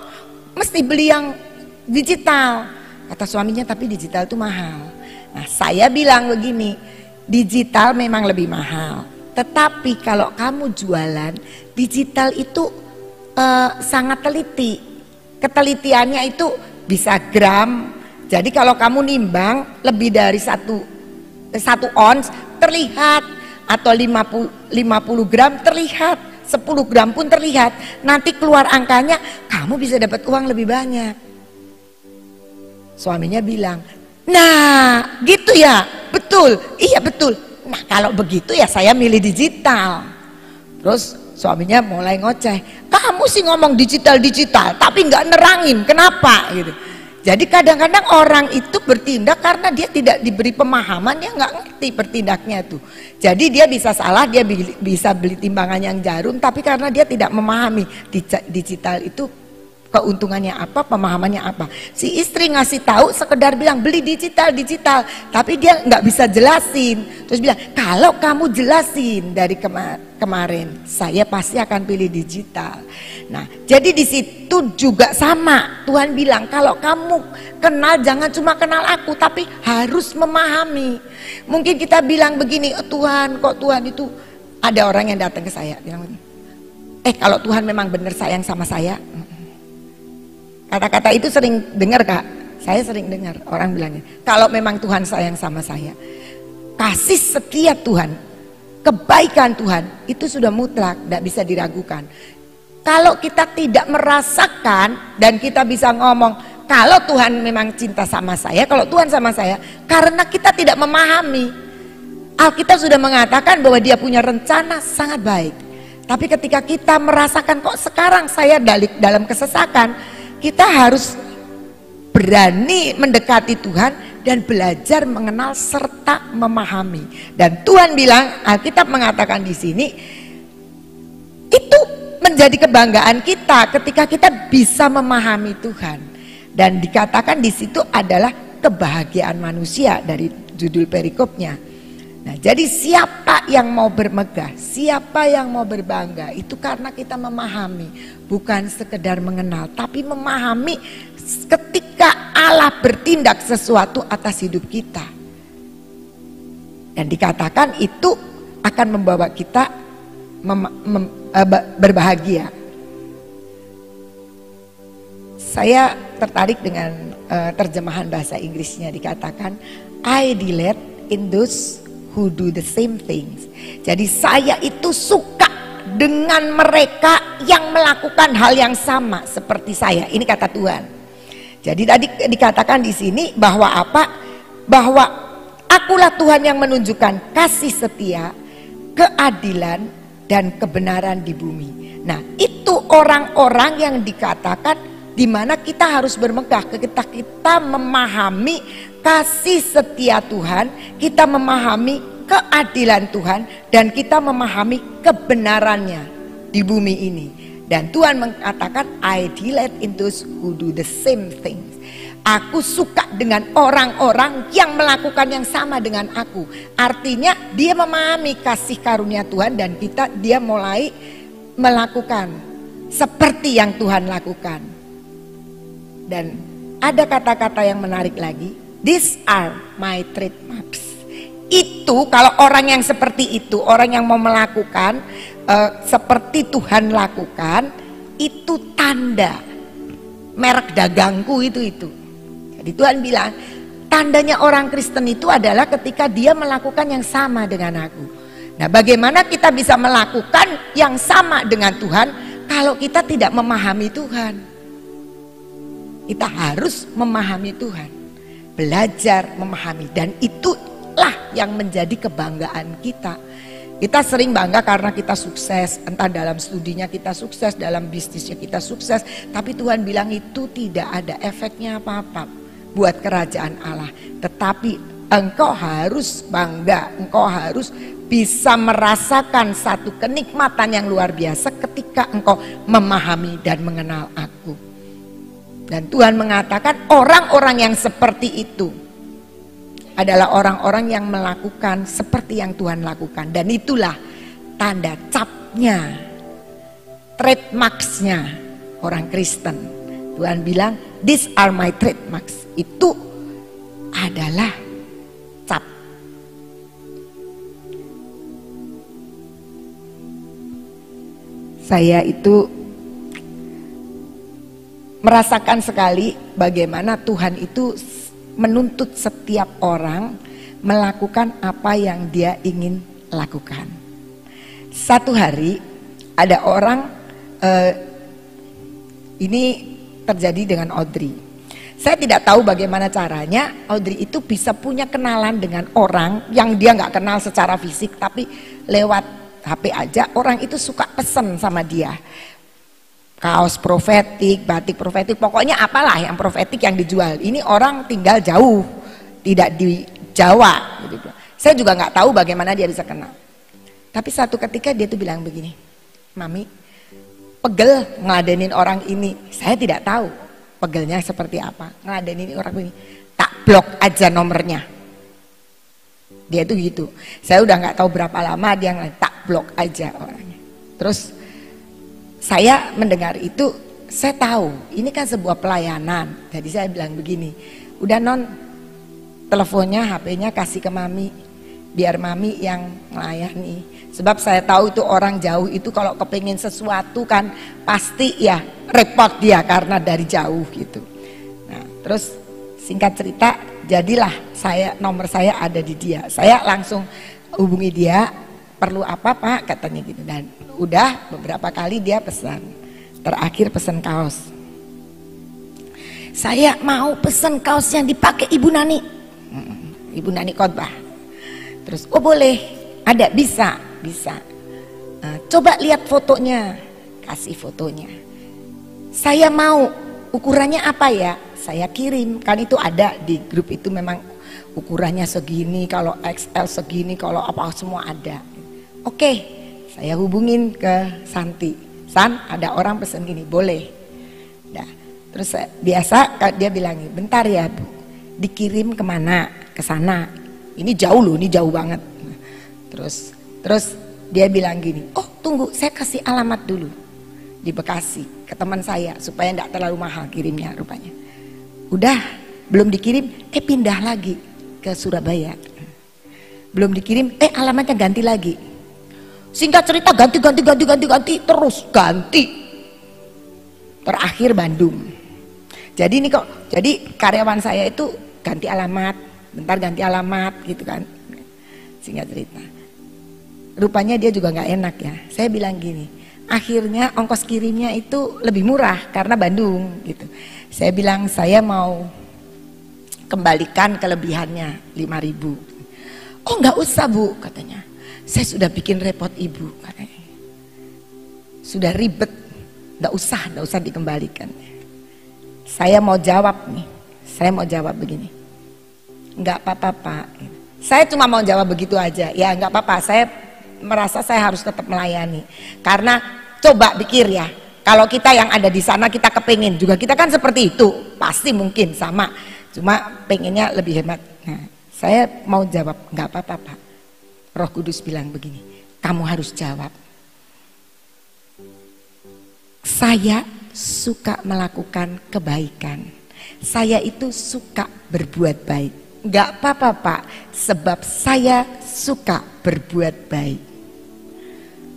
mesti beli yang digital. Kata suaminya, tapi digital itu mahal. Nah, saya bilang begini, digital memang lebih mahal, tetapi kalau kamu jualan digital itu sangat teliti. Ketelitiannya itu bisa gram. Jadi kalau kamu nimbang lebih dari satu ons terlihat, atau 50 gram terlihat, 10 gram pun terlihat. Nanti keluar angkanya, kamu bisa dapat uang lebih banyak. Suaminya bilang, nah gitu ya, betul, iya betul. Nah kalau begitu ya saya milih digital. Terus suaminya mulai ngoceh, kamu sih ngomong digital tapi nggak nerangin kenapa gitu. Jadi kadang-kadang orang itu bertindak karena dia tidak diberi pemahaman, dia nggak ngerti bertindaknya tuh. Jadi dia bisa salah, dia bisa beli timbangan yang jarum, tapi karena dia tidak memahami digital itu keuntungannya apa, pemahamannya apa. Si istri ngasih tahu sekedar bilang beli digital, tapi dia nggak bisa jelasin. Terus bilang, kalau kamu jelasin dari kemarin, saya pasti akan pilih digital. Nah, jadi di situ juga sama. Tuhan bilang, kalau kamu kenal, jangan cuma kenal aku, tapi harus memahami. Mungkin kita bilang begini, Tuhan, kok Tuhan itu, ada orang yang datang ke saya bilang, kalau Tuhan memang benar sayang sama saya. Kata-kata itu sering dengar Kak, saya sering dengar orang bilangnya, kalau memang Tuhan sayang sama saya, kasih setia Tuhan, kebaikan Tuhan itu sudah mutlak, tidak bisa diragukan. Kalau kita tidak merasakan dan kita bisa ngomong, kalau Tuhan memang cinta sama saya, kalau Tuhan sama saya, karena kita tidak memahami. Alkitab sudah mengatakan bahwa dia punya rencana sangat baik. Tapi ketika kita merasakan kok sekarang saya dalam kesesakan, kita harus berani mendekati Tuhan dan belajar mengenal serta memahami. Dan Tuhan bilang, Alkitab mengatakan di sini, itu menjadi kebanggaan kita ketika kita bisa memahami Tuhan. Dan dikatakan di situ adalah kebahagiaan manusia dari judul perikopnya. Nah, jadi siapa yang mau bermegah, siapa yang mau berbangga, itu karena kita memahami, bukan sekedar mengenal, tapi memahami ketika Allah bertindak sesuatu atas hidup kita. Dan dikatakan itu akan membawa kita berbahagia. Saya tertarik dengan terjemahan bahasa Inggrisnya, dikatakan I delight in those who do the same things. Jadi saya itu suka dengan mereka yang melakukan hal yang sama seperti saya. Ini kata Tuhan. Jadi tadi dikatakan di sini bahwa apa? Bahwa akulah Tuhan yang menunjukkan kasih setia, keadilan dan kebenaran di bumi. Nah, itu orang-orang yang dikatakan di mana kita harus bermegah, kita memahami kasih setia Tuhan, kita memahami keadilan Tuhan, dan kita memahami kebenarannya di bumi ini. Dan Tuhan mengatakan, I delight in those who do the same things. Aku suka dengan orang-orang yang melakukan yang sama dengan aku. Artinya dia memahami kasih karunia Tuhan, dan dia mulai melakukan seperti yang Tuhan lakukan. Dan ada kata-kata yang menarik lagi, these are my trademarks. Itu kalau orang yang seperti itu, orang yang mau melakukan seperti Tuhan lakukan, itu tanda merek dagangku itu. Jadi Tuhan bilang, tandanya orang Kristen itu adalah ketika dia melakukan yang sama dengan aku. Nah, bagaimana kita bisa melakukan yang sama dengan Tuhan kalau kita tidak memahami Tuhan? Kita harus memahami Tuhan, belajar memahami, dan itulah yang menjadi kebanggaan kita. Kita sering bangga karena kita sukses, entah dalam studinya kita sukses, dalam bisnisnya kita sukses, tapi Tuhan bilang itu tidak ada efeknya apa-apa buat kerajaan Allah. Tetapi engkau harus bangga, engkau harus bisa merasakan satu kenikmatan yang luar biasa ketika engkau memahami dan mengenal aku. Dan Tuhan mengatakan orang-orang yang seperti itu adalah orang-orang yang melakukan seperti yang Tuhan lakukan. Dan itulah tanda capnya, trademarksnya orang Kristen. Tuhan bilang, these are my trademarks. Itu adalah cap. Saya itu merasakan sekali bagaimana Tuhan itu menuntut setiap orang melakukan apa yang dia ingin lakukan. Satu hari ada orang, ini terjadi dengan Audrey. Saya tidak tahu bagaimana caranya Audrey itu bisa punya kenalan dengan orang yang dia nggak kenal secara fisik, tapi lewat HP aja orang itu suka pesen sama dia. Kaos profetik, batik profetik, pokoknya apalah yang profetik yang dijual. Ini orang tinggal jauh, tidak di Jawa. Saya juga nggak tahu bagaimana dia bisa kenal. Tapi satu ketika dia tuh bilang begini, Mami, pegel ngeladenin orang ini. Saya tidak tahu pegelnya seperti apa. Ngeladenin orang ini, tak blok aja nomornya. Dia tuh gitu. Saya udah nggak tahu berapa lama dia tak blok aja orangnya. Terus saya mendengar itu, saya tahu ini kan sebuah pelayanan. Jadi saya bilang begini, udah non, teleponnya, HP-nya kasih ke Mami, biar Mami yang melayani. Sebab saya tahu itu orang jauh itu kalau kepingin sesuatu kan pasti ya repot dia karena dari jauh gitu. Nah, terus singkat cerita, jadilah nomor saya ada di dia. Saya langsung hubungi dia, perlu apa Pak katanya gitu, dan udah beberapa kali dia pesan. Terakhir pesan kaos. Saya mau pesan kaos yang dipakai Ibu Nani. Ibu Nani khotbah. Terus oh boleh, ada, bisa. Coba lihat fotonya, kasih fotonya. Saya mau, ukurannya apa ya? Saya kirim, kan itu ada di grup itu, memang ukurannya segini, kalau XL segini, kalau apa semua ada. Oke, saya hubungin ke Santi. San, ada orang pesen gini, boleh. Nah, terus biasa dia bilang, bentar ya Bu, dikirim kemana? Ke sana. Ini jauh loh, ini jauh banget. Terus dia bilang gini, oh tunggu, saya kasih alamat dulu di Bekasi ke teman saya supaya enggak terlalu mahal kirimnya rupanya. Udah, belum dikirim, pindah lagi ke Surabaya. Belum dikirim, alamatnya ganti lagi. Singkat cerita ganti, terus ganti. Terakhir Bandung. Jadi karyawan saya itu ganti alamat, bentar ganti alamat gitu kan. singkat cerita. Rupanya dia juga nggak enak ya. Saya bilang gini, akhirnya ongkos kirimnya itu lebih murah karena Bandung gitu. Saya bilang saya mau kembalikan kelebihannya 5.000. Oh nggak usah Bu katanya. Saya sudah bikin repot Ibu katanya. Sudah ribet, nggak usah dikembalikan. Saya mau jawab nih, saya mau jawab begini. Nggak apa-apa Pak. Saya cuma mau jawab begitu aja. Ya nggak apa-apa. Saya merasa saya harus tetap melayani. Karena coba pikir ya, kalau kita yang ada di sana kita kepingin juga kita kan seperti itu, pasti mungkin sama. Cuma pengennya lebih hemat. Nah, saya mau jawab nggak apa-apa Pak. Roh Kudus bilang begini, kamu harus jawab. Saya suka melakukan kebaikan. Saya itu suka berbuat baik. Enggak apa-apa Pak, sebab saya suka berbuat baik.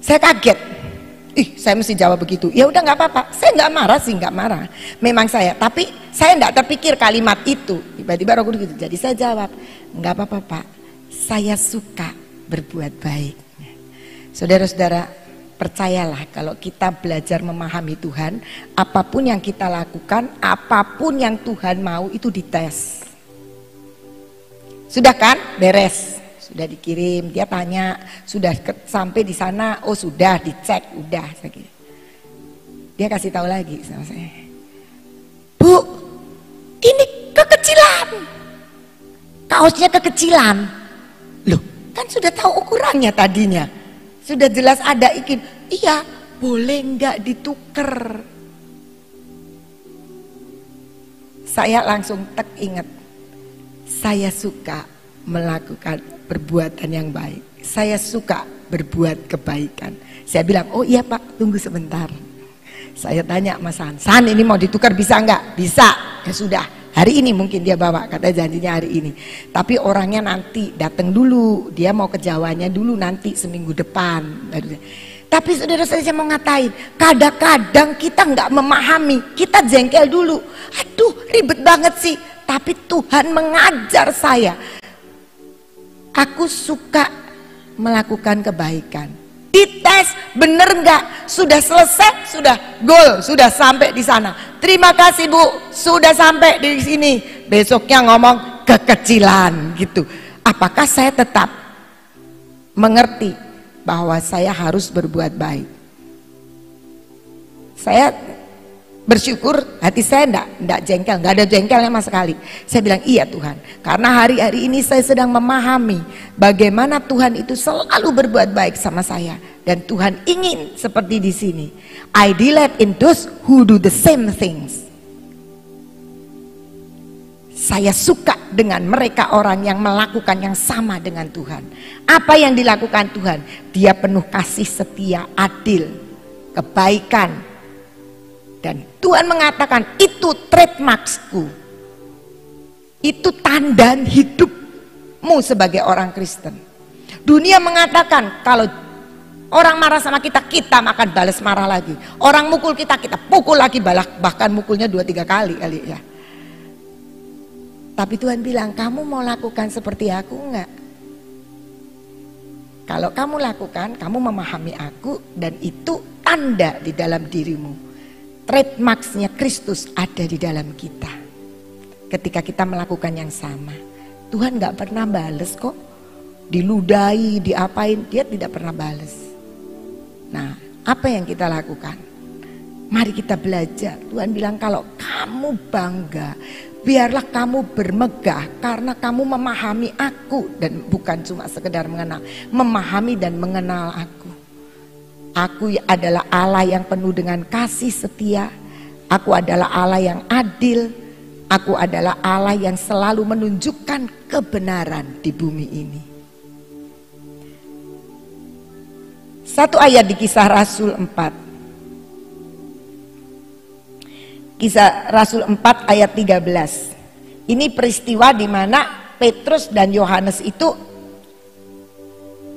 Saya kaget. Saya mesti jawab begitu. Ya udah nggak apa-apa. Saya nggak marah sih, nggak marah. Memang saya, tapi saya nggak terpikir kalimat itu. Tiba-tiba Roh Kudus gitu. Jadi saya jawab, nggak apa-apa Pak. Saya suka berbuat baik. Saudara-saudara, percayalah kalau kita belajar memahami Tuhan, apapun yang kita lakukan, apapun yang Tuhan mau itu dites. Sudah kan? Beres. Sudah dikirim, dia tanya, sudah sampai di sana, oh sudah dicek, udah. Dia kasih tahu lagi sama saya. Bu, ini kekecilan. Kaosnya kekecilan. Loh, kan sudah tahu ukurannya tadinya. Sudah jelas ada ikin. Iya, boleh nggak ditukar? Saya langsung ingat. Saya suka melakukan perbuatan yang baik. Saya suka berbuat kebaikan. Saya bilang, oh iya Pak, tunggu sebentar. Saya tanya Mas San, ini mau ditukar bisa nggak? Bisa. Ya sudah, hari ini mungkin dia bawa, katanya janjinya hari ini. Tapi orangnya nanti datang dulu, dia mau ke Jawanya dulu nanti seminggu depan. Tapi saudara saya mau ngatain, kadang-kadang kita nggak memahami, kita jengkel dulu. Aduh, ribet banget sih. Tapi Tuhan mengajar saya. Aku suka melakukan kebaikan. Dites, bener nggak? Sudah selesai, sudah goal, sudah sampai di sana. Terima kasih Bu, sudah sampai di sini. Besoknya ngomong kekecilan gitu. Apakah saya tetap mengerti bahwa saya harus berbuat baik? Saya bersyukur, hati saya enggak jengkel, enggak ada jengkelnya sama sekali. Saya bilang iya Tuhan, karena hari-hari ini saya sedang memahami bagaimana Tuhan itu selalu berbuat baik sama saya, dan Tuhan ingin seperti di sini. I delight in those who do the same things. Saya suka dengan mereka orang yang melakukan yang sama dengan Tuhan. Apa yang dilakukan Tuhan? Dia penuh kasih setia, adil, kebaikan. Dan Tuhan mengatakan itu trademarksku. Itu tanda hidupmu sebagai orang Kristen. Dunia mengatakan kalau orang marah sama kita, kita akan balas marah lagi. Orang mukul kita, kita pukul lagi, bahkan mukulnya 2-3 kali ya. Tapi Tuhan bilang, kamu mau lakukan seperti aku enggak? Kalau kamu lakukan, kamu memahami aku, dan itu tanda di dalam dirimu. Trademarksnya Kristus ada di dalam kita. Ketika kita melakukan yang sama, Tuhan gak pernah bales kok. Diludahi, diapain, dia tidak pernah bales. Nah, apa yang kita lakukan? Mari kita belajar. Tuhan bilang kalau kamu bangga, biarlah kamu bermegah karena kamu memahami aku. Dan bukan cuma sekedar mengenal, memahami dan mengenal aku. Aku adalah Allah yang penuh dengan kasih setia. Aku adalah Allah yang adil. Aku adalah Allah yang selalu menunjukkan kebenaran di bumi ini. Satu ayat di Kisah Rasul 4. Kisah Rasul 4 ayat 13. Ini peristiwa di mana Petrus dan Yohanes itu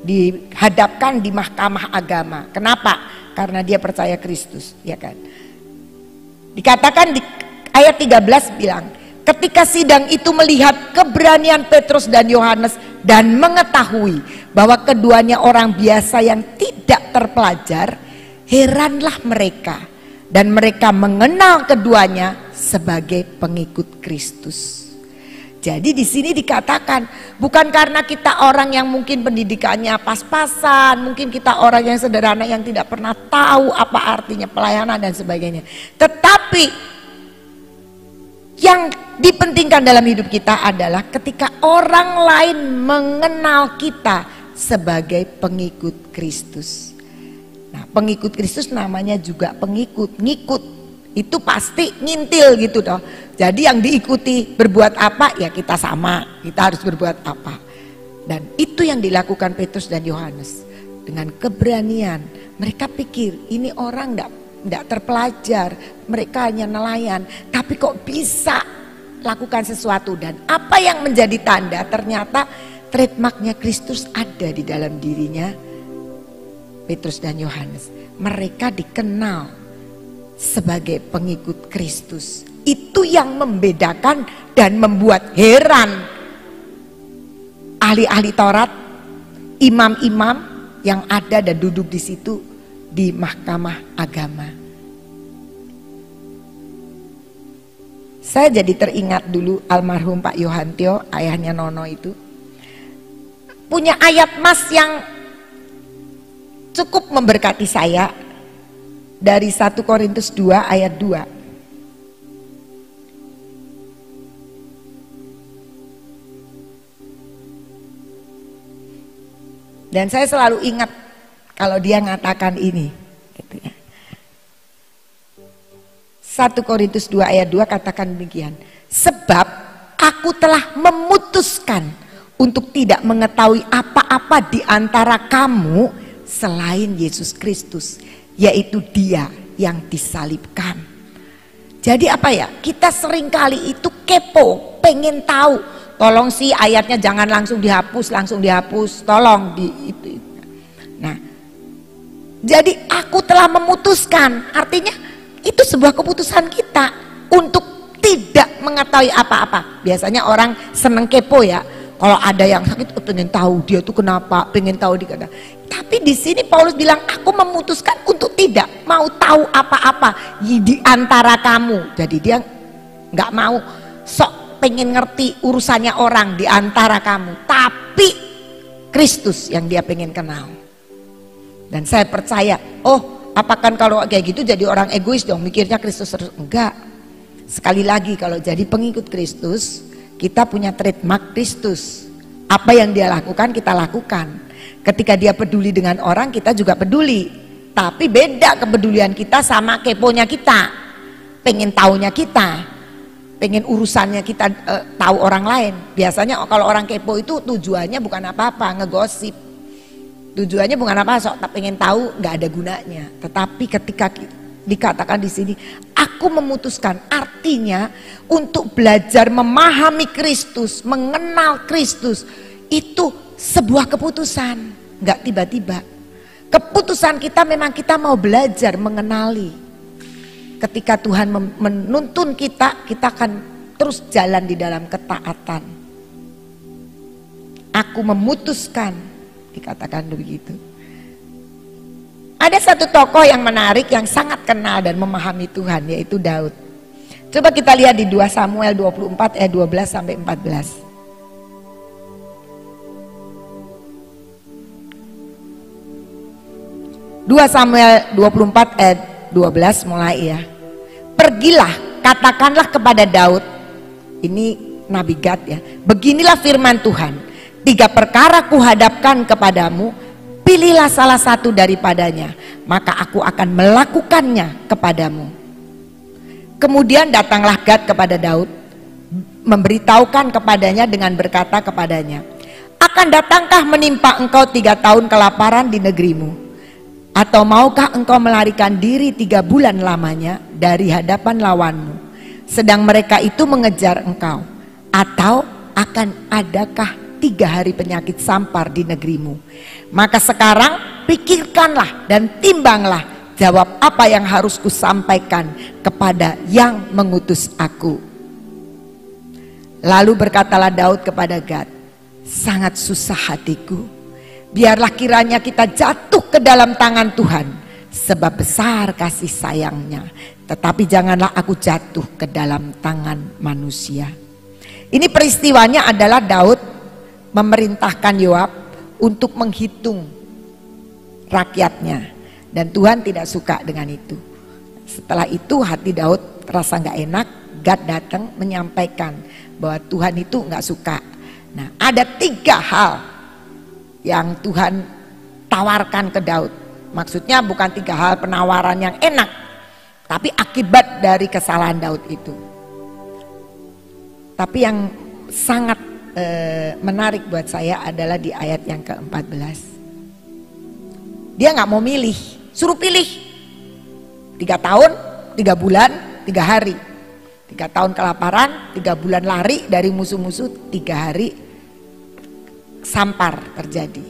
dihadapkan di mahkamah agama. Kenapa? Karena dia percaya Kristus, ya kan? Dikatakan di ayat 13 bilang, ketika sidang itu melihat keberanian Petrus dan Yohanes dan mengetahui bahwa keduanya orang biasa yang tidak terpelajar, heranlah mereka dan mereka mengenal keduanya sebagai pengikut Kristus. Jadi di sini dikatakan bukan karena kita orang yang mungkin pendidikannya pas-pasan, mungkin kita orang yang sederhana yang tidak pernah tahu apa artinya pelayanan dan sebagainya. Tetapi yang dipentingkan dalam hidup kita adalah ketika orang lain mengenal kita sebagai pengikut Kristus. Nah, pengikut Kristus namanya juga pengikut, ngikut. Itu pasti ngintil gitu toh. Jadi yang diikuti berbuat apa ya kita sama, kita harus berbuat apa. Dan itu yang dilakukan Petrus dan Yohanes. Dengan keberanian, mereka pikir ini orang enggak terpelajar, mereka hanya nelayan, tapi kok bisa lakukan sesuatu. Dan apa yang menjadi tanda, ternyata trademarknya Kristus ada di dalam dirinya Petrus dan Yohanes. Mereka dikenal sebagai pengikut Kristus. Itu yang membedakan dan membuat heran ahli-ahli Taurat, imam-imam yang ada dan duduk di situ di mahkamah agama. Saya jadi teringat dulu almarhum Pak Yohantio, ayahnya Nono itu punya ayat mas yang cukup memberkati saya. Dari 1 Korintus 2 ayat 2. Dan saya selalu ingat kalau dia mengatakan ini. 1 Korintus 2 ayat 2 katakan demikian. Sebab aku telah memutuskan untuk tidak mengetahui apa-apa di antara kamu selain Yesus Kristus, yaitu Dia yang disalibkan. Jadi apa ya? Kita seringkali itu kepo, pengen tahu. Tolong sih ayatnya jangan langsung dihapus, tolong di itu. Nah, jadi aku telah memutuskan, artinya itu sebuah keputusan kita untuk tidak mengetahui apa-apa. Biasanya orang seneng kepo ya. Kalau ada yang sakit, pengen tahu dia tuh kenapa, pengen tahu dikata. Tapi di sini Paulus bilang, aku memutuskan untuk tidak mau tahu apa-apa di antara kamu. Jadi dia nggak mau sok pengen ngerti urusannya orang di antara kamu. Tapi Kristus yang dia pengen kenal. Dan saya percaya, oh apakan kalau kayak gitu jadi orang egois dong, mikirnya Kristus terus. Enggak. Sekali lagi kalau jadi pengikut Kristus, kita punya trademark Kristus. Apa yang dia lakukan kita lakukan. Ketika dia peduli dengan orang, kita juga peduli. Tapi beda kepedulian kita sama keponya kita. Pengen taunya kita. Pengen urusannya kita tahu orang lain. Biasanya kalau orang kepo itu tujuannya bukan apa-apa, ngegosip. Tujuannya bukan apa, sok pengen tahu, nggak ada gunanya. Tetapi ketika dikatakan di sini, aku memutuskan, artinya untuk belajar memahami Kristus, mengenal Kristus, itu sebuah keputusan, nggak tiba-tiba. Keputusan kita memang kita mau belajar mengenali. Ketika Tuhan menuntun kita, kita akan terus jalan di dalam ketaatan. Aku memutuskan, dikatakan begitu. Ada satu tokoh yang menarik yang sangat kenal dan memahami Tuhan, yaitu Daud. Coba kita lihat di 2 Samuel 24 ayat 12 sampai 14. 2 Samuel 24 ayat 12 mulai ya. Pergilah, katakanlah kepada Daud, ini Nabi Gad ya. Beginilah firman Tuhan, 3 perkara kuhadapkan kepadamu, pilihlah salah satu daripadanya, maka aku akan melakukannya kepadamu. Kemudian datanglah Gad kepada Daud, memberitahukan kepadanya dengan berkata kepadanya, akan datangkah menimpa engkau 3 tahun kelaparan di negerimu? Atau maukah engkau melarikan diri 3 bulan lamanya dari hadapan lawanmu, sedang mereka itu mengejar engkau? Atau akan adakah 3 hari penyakit sampar di negerimu? Maka sekarang pikirkanlah dan timbanglah, jawab apa yang harus kusampaikan kepada yang mengutus aku. Lalu berkatalah Daud kepada Gad, sangat susah hatiku. Biarlah kiranya kita jatuh ke dalam tangan Tuhan, sebab besar kasih sayangnya. Tetapi janganlah aku jatuh ke dalam tangan manusia. Ini peristiwanya adalah Daud memerintahkan Yoab untuk menghitung rakyatnya. Dan Tuhan tidak suka dengan itu. Setelah itu hati Daud terasa gak enak. Gad datang menyampaikan bahwa Tuhan itu gak suka. Nah, ada 3 hal yang Tuhan tawarkan ke Daud. Maksudnya bukan 3 hal penawaran yang enak, tapi akibat dari kesalahan Daud itu. Tapi yang sangat menarik buat saya adalah di ayat yang ke-14. Dia gak mau milih, suruh pilih 3 tahun, 3 bulan, 3 hari. 3 tahun kelaparan, 3 bulan lari dari musuh-musuh, 3 hari sampar terjadi.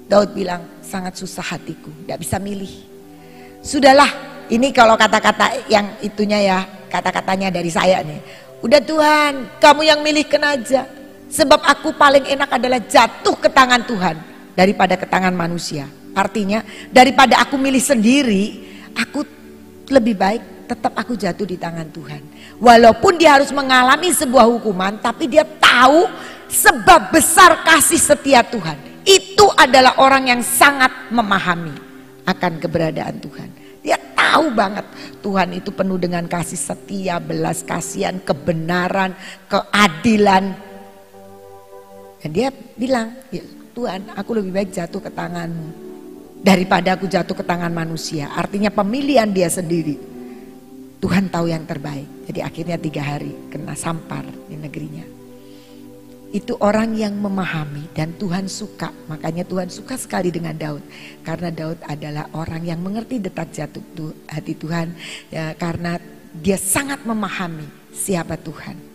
Daud bilang, sangat susah hatiku, tidak bisa milih. Sudahlah, ini kalau kata-kata yang itunya ya, kata-katanya dari saya nih. Udah Tuhan, kamu yang milihkan aja. Sebab aku paling enak adalah jatuh ke tangan Tuhan daripada ke tangan manusia. Artinya, daripada aku milih sendiri, aku lebih baik tetap aku jatuh di tangan Tuhan. Walaupun dia harus mengalami sebuah hukuman, tapi dia tahu sebab besar kasih setia Tuhan. Itu adalah orang yang sangat memahami akan keberadaan Tuhan. Dia tahu banget Tuhan itu penuh dengan kasih setia, belas kasihan, kebenaran, keadilan. Dan dia bilang, ya Tuhan, aku lebih baik jatuh ke tangan-Mu daripada aku jatuh ke tangan manusia. Artinya pemilihan dia sendiri. Tuhan tahu yang terbaik. Jadi akhirnya 3 hari kena sampar di negerinya. Itu orang yang memahami dan Tuhan suka. Makanya Tuhan suka sekali dengan Daud. Karena Daud adalah orang yang mengerti detak jatuh hati Tuhan. Ya, karena dia sangat memahami siapa Tuhan.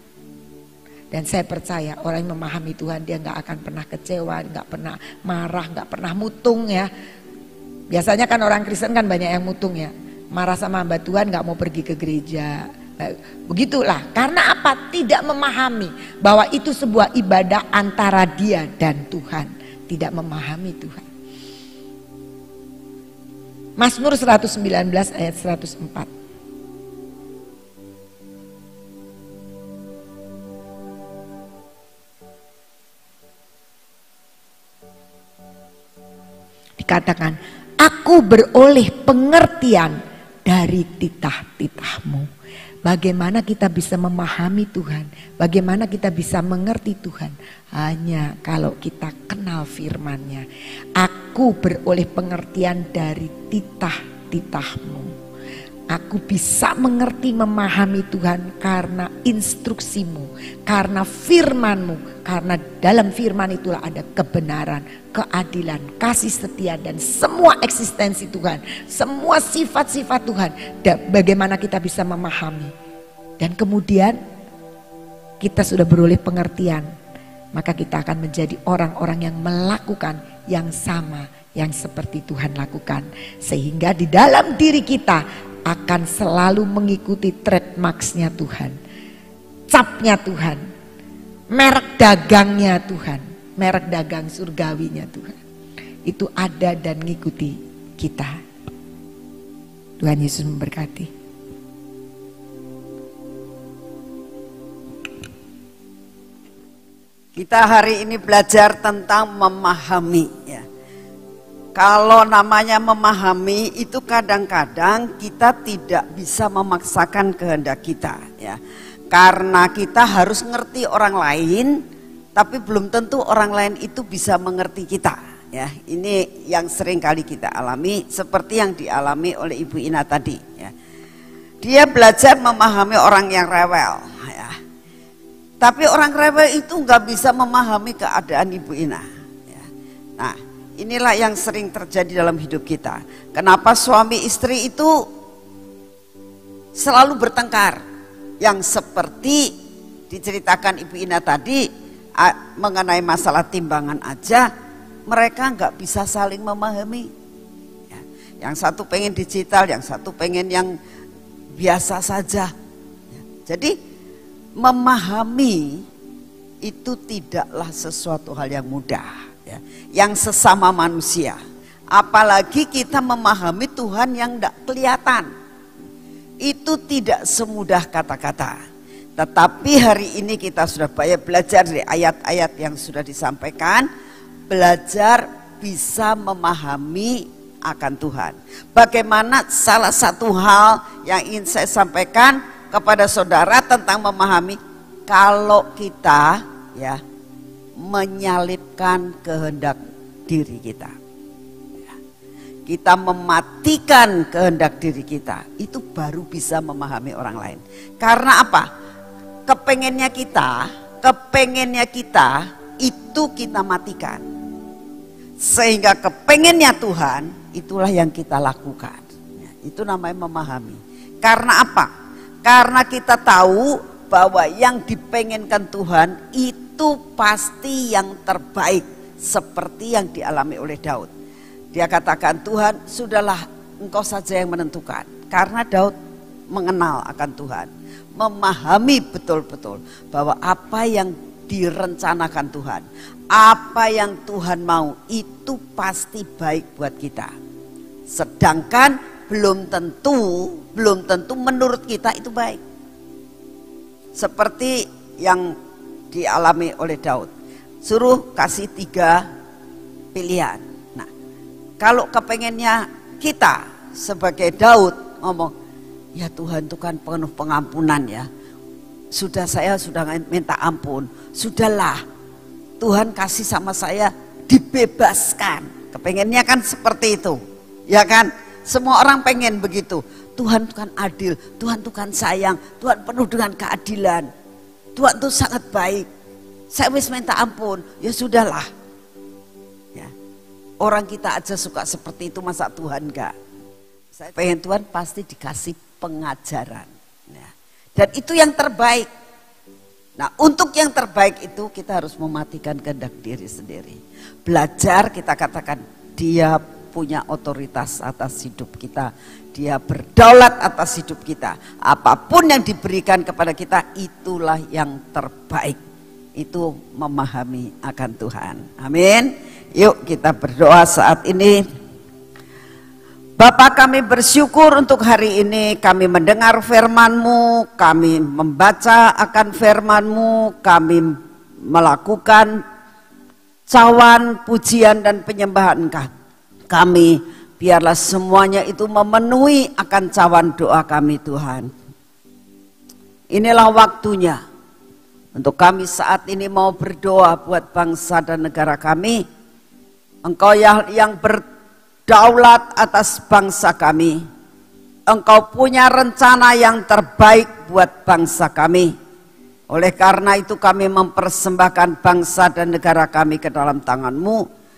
Dan saya percaya orang yang memahami Tuhan, dia gak akan pernah kecewa, gak pernah marah, gak pernah mutung ya. Biasanya kan orang Kristen kan banyak yang mutung ya. Marah sama hamba Tuhan, gak mau pergi ke gereja. Begitulah, karena apa? Tidak memahami bahwa itu sebuah ibadah antara dia dan Tuhan. Tidak memahami Tuhan. Mazmur 119 ayat 104. Dikatakan, aku beroleh pengertian dari titah-titah-Mu. Bagaimana kita bisa memahami Tuhan, bagaimana kita bisa mengerti Tuhan, hanya kalau kita kenal firman-Nya. Aku beroleh pengertian dari titah-titah-Mu. Aku bisa mengerti, memahami Tuhan karena instruksimu, karena firman-Mu. Karena dalam firman itulah ada kebenaran, keadilan, kasih setia, dan semua eksistensi Tuhan. Semua sifat-sifat Tuhan. Bagaimana kita bisa memahami. Dan kemudian kita sudah beroleh pengertian. Maka kita akan menjadi orang-orang yang melakukan yang sama yang seperti Tuhan lakukan. Sehingga di dalam diri kita akan selalu mengikuti trademarks-nya Tuhan, capnya Tuhan, merek dagangnya Tuhan, merek dagang surgawinya Tuhan. Itu ada dan mengikuti kita. Tuhan Yesus memberkati. Kita hari ini belajar tentang memahami ya. Kalau namanya memahami itu kadang-kadang kita tidak bisa memaksakan kehendak kita ya. Karena kita harus ngerti orang lain, tapi belum tentu orang lain itu bisa mengerti kita ya. Ini yang sering kali kita alami seperti yang dialami oleh Ibu Ina tadi ya. Dia belajar memahami orang yang rewel ya. Tapi orang rewel itu nggak bisa memahami keadaan Ibu Ina ya. Nah, inilah yang sering terjadi dalam hidup kita. Kenapa suami istri itu selalu bertengkar? Yang seperti diceritakan Ibu Ina tadi mengenai masalah timbangan aja, mereka nggak bisa saling memahami. Ya, yang satu pengen digital, yang satu pengen yang biasa saja. Ya, jadi memahami itu tidaklah sesuatu hal yang mudah ya. Yang sesama manusia, apalagi kita memahami Tuhan yang tidak kelihatan, itu tidak semudah kata-kata. Tetapi hari ini kita sudah banyak belajar dari ayat-ayat yang sudah disampaikan, belajar bisa memahami akan Tuhan. Bagaimana salah satu hal yang ingin saya sampaikan kepada saudara tentang memahami, kalau kita ya menyalipkan kehendak diri kita, kita mematikan kehendak diri kita, itu baru bisa memahami orang lain. Karena apa? Kepengennya kita itu kita matikan, sehingga kepengennya Tuhan itulah yang kita lakukan. Itu namanya memahami. Karena apa? Karena kita tahu bahwa yang dipengenkan Tuhan itu pasti yang terbaik, seperti yang dialami oleh Daud. Dia katakan, Tuhan sudahlah, engkau saja yang menentukan. Karena Daud mengenal akan Tuhan, memahami betul-betul bahwa apa yang direncanakan Tuhan, apa yang Tuhan mau, itu pasti baik buat kita. Sedangkan belum tentu menurut kita itu baik. Seperti yang dialami oleh Daud, suruh kasih 3 pilihan. Nah, kalau kepengennya kita sebagai Daud ngomong, ya Tuhan itu kan penuh pengampunan ya, saya sudah minta ampun, sudahlah Tuhan kasih sama saya, dibebaskan. Kepengennya kan seperti itu, ya kan? Semua orang pengen begitu. Tuhan itu kan adil, Tuhan itu kan sayang, Tuhan penuh dengan keadilan, Tuhan itu sangat baik. Saya wis minta ampun, ya sudahlah. Ya. Orang kita aja suka seperti itu, masa Tuhan enggak? Saya pengen Tuhan pasti dikasih pengajaran. Ya. Dan itu yang terbaik. Nah, untuk yang terbaik itu kita harus mematikan kehendak diri sendiri. Belajar, kita katakan dia punya otoritas atas hidup kita, dia berdaulat atas hidup kita. Apapun yang diberikan kepada kita, itulah yang terbaik. Itu memahami akan Tuhan. Amin. Yuk kita berdoa saat ini. Bapa, kami bersyukur untuk hari ini kami mendengar firman-Mu, kami membaca akan firman-Mu, kami melakukan cawan pujian dan penyembahan kami. Biarlah semuanya itu memenuhi akan cawan doa kami Tuhan. Inilah waktunya untuk kami saat ini mau berdoa buat bangsa dan negara kami. Engkau yang berdaulat atas bangsa kami. Engkau punya rencana yang terbaik buat bangsa kami. Oleh karena itu kami mempersembahkan bangsa dan negara kami ke dalam tangan-Mu.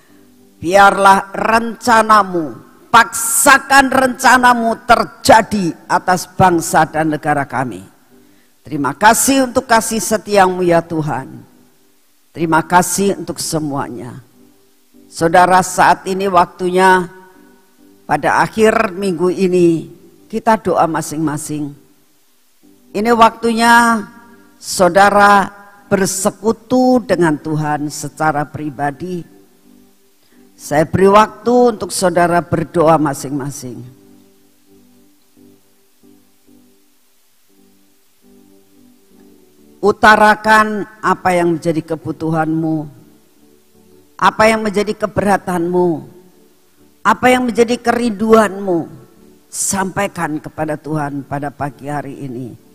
Biarlah rencana-Mu, paksakan rencana-Mu terjadi atas bangsa dan negara kami. Terima kasih untuk kasih setia-Mu ya Tuhan. Terima kasih untuk semuanya. Saudara, saat ini waktunya pada akhir minggu ini kita doa masing-masing. Ini waktunya saudara bersekutu dengan Tuhan secara pribadi. Saya beri waktu untuk saudara berdoa masing-masing. Utarakan apa yang menjadi kebutuhanmu, apa yang menjadi keberatanmu, apa yang menjadi kerinduanmu. Sampaikan kepada Tuhan pada pagi hari ini.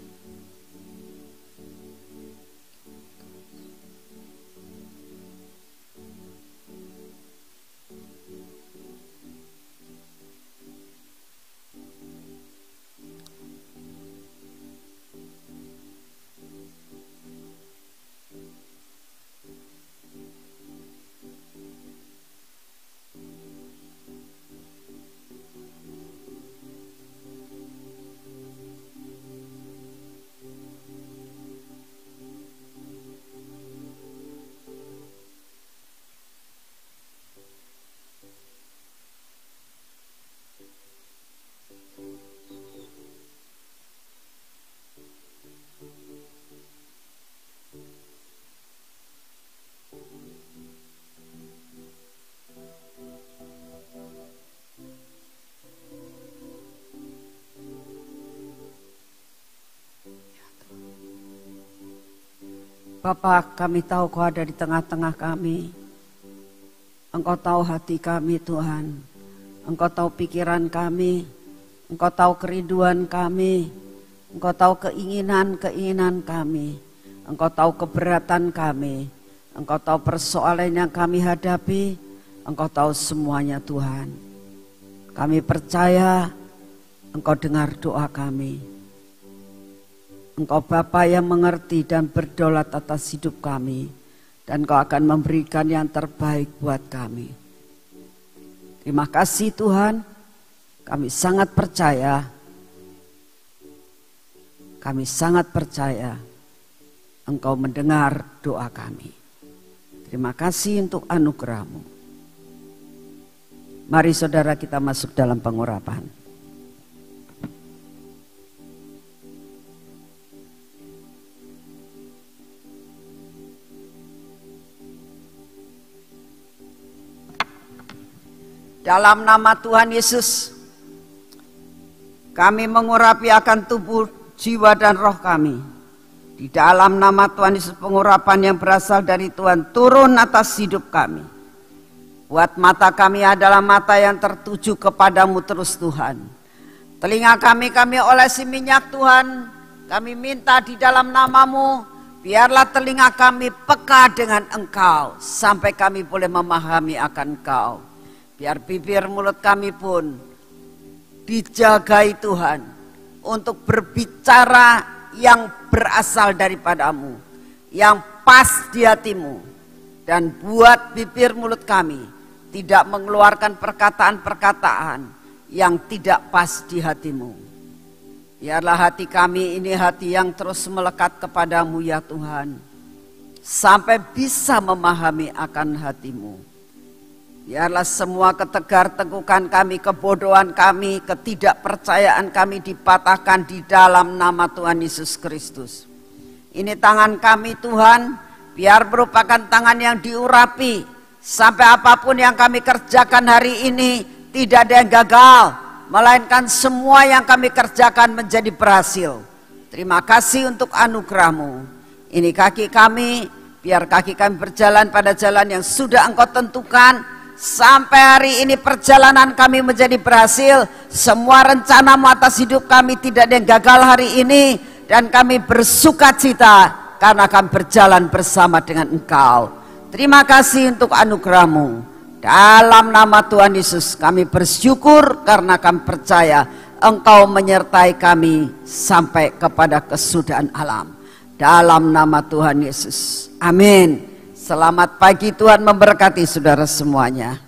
Bapa, kami tahu Kau ada di tengah-tengah kami. Engkau tahu hati kami Tuhan. Engkau tahu pikiran kami. Engkau tahu kerinduan kami. Engkau tahu keinginan-keinginan kami. Engkau tahu keberatan kami. Engkau tahu persoalan yang kami hadapi. Engkau tahu semuanya Tuhan. Kami percaya Engkau dengar doa kami. Engkau Bapa yang mengerti dan berdaulat atas hidup kami. Dan Kau akan memberikan yang terbaik buat kami. Terima kasih Tuhan. Kami sangat percaya. Kami sangat percaya Engkau mendengar doa kami. Terima kasih untuk anugerah-Mu. Mari saudara kita masuk dalam pengurapan. Dalam nama Tuhan Yesus, kami mengurapi akan tubuh, jiwa dan roh kami. Di dalam nama Tuhan Yesus, pengurapan yang berasal dari Tuhan turun atas hidup kami. Buat mata kami adalah mata yang tertuju kepadamu terus Tuhan. Telinga kami olesi minyak Tuhan. Kami minta di dalam namamu, biarlah telinga kami peka dengan Engkau. Sampai kami boleh memahami akan Engkau. Biar bibir mulut kami pun dijagai Tuhan untuk berbicara yang berasal daripadamu, yang pas di hatimu. Dan buat bibir mulut kami tidak mengeluarkan perkataan-perkataan yang tidak pas di hatimu. Biarlah hati kami ini hati yang terus melekat kepadamu ya Tuhan, sampai bisa memahami akan hatimu. Biarlah semua ketegar-tegukan kami, kebodohan kami, ketidakpercayaan kami dipatahkan di dalam nama Tuhan Yesus Kristus. Ini tangan kami Tuhan, biar merupakan tangan yang diurapi. Sampai apapun yang kami kerjakan hari ini tidak ada yang gagal, melainkan semua yang kami kerjakan menjadi berhasil. Terima kasih untuk anugerah-Mu. Ini kaki kami, biar kaki kami berjalan pada jalan yang sudah Engkau tentukan. Sampai hari ini perjalanan kami menjadi berhasil. Semua rencana-Mu atas hidup kami tidak ada yang gagal hari ini. Dan kami bersuka cita karena kami berjalan bersama dengan Engkau. Terima kasih untuk anugerah-Mu. Dalam nama Tuhan Yesus kami bersyukur karena kami percaya Engkau menyertai kami sampai kepada kesudahan alam. Dalam nama Tuhan Yesus. Amin. Selamat pagi, Tuhan memberkati saudara semuanya.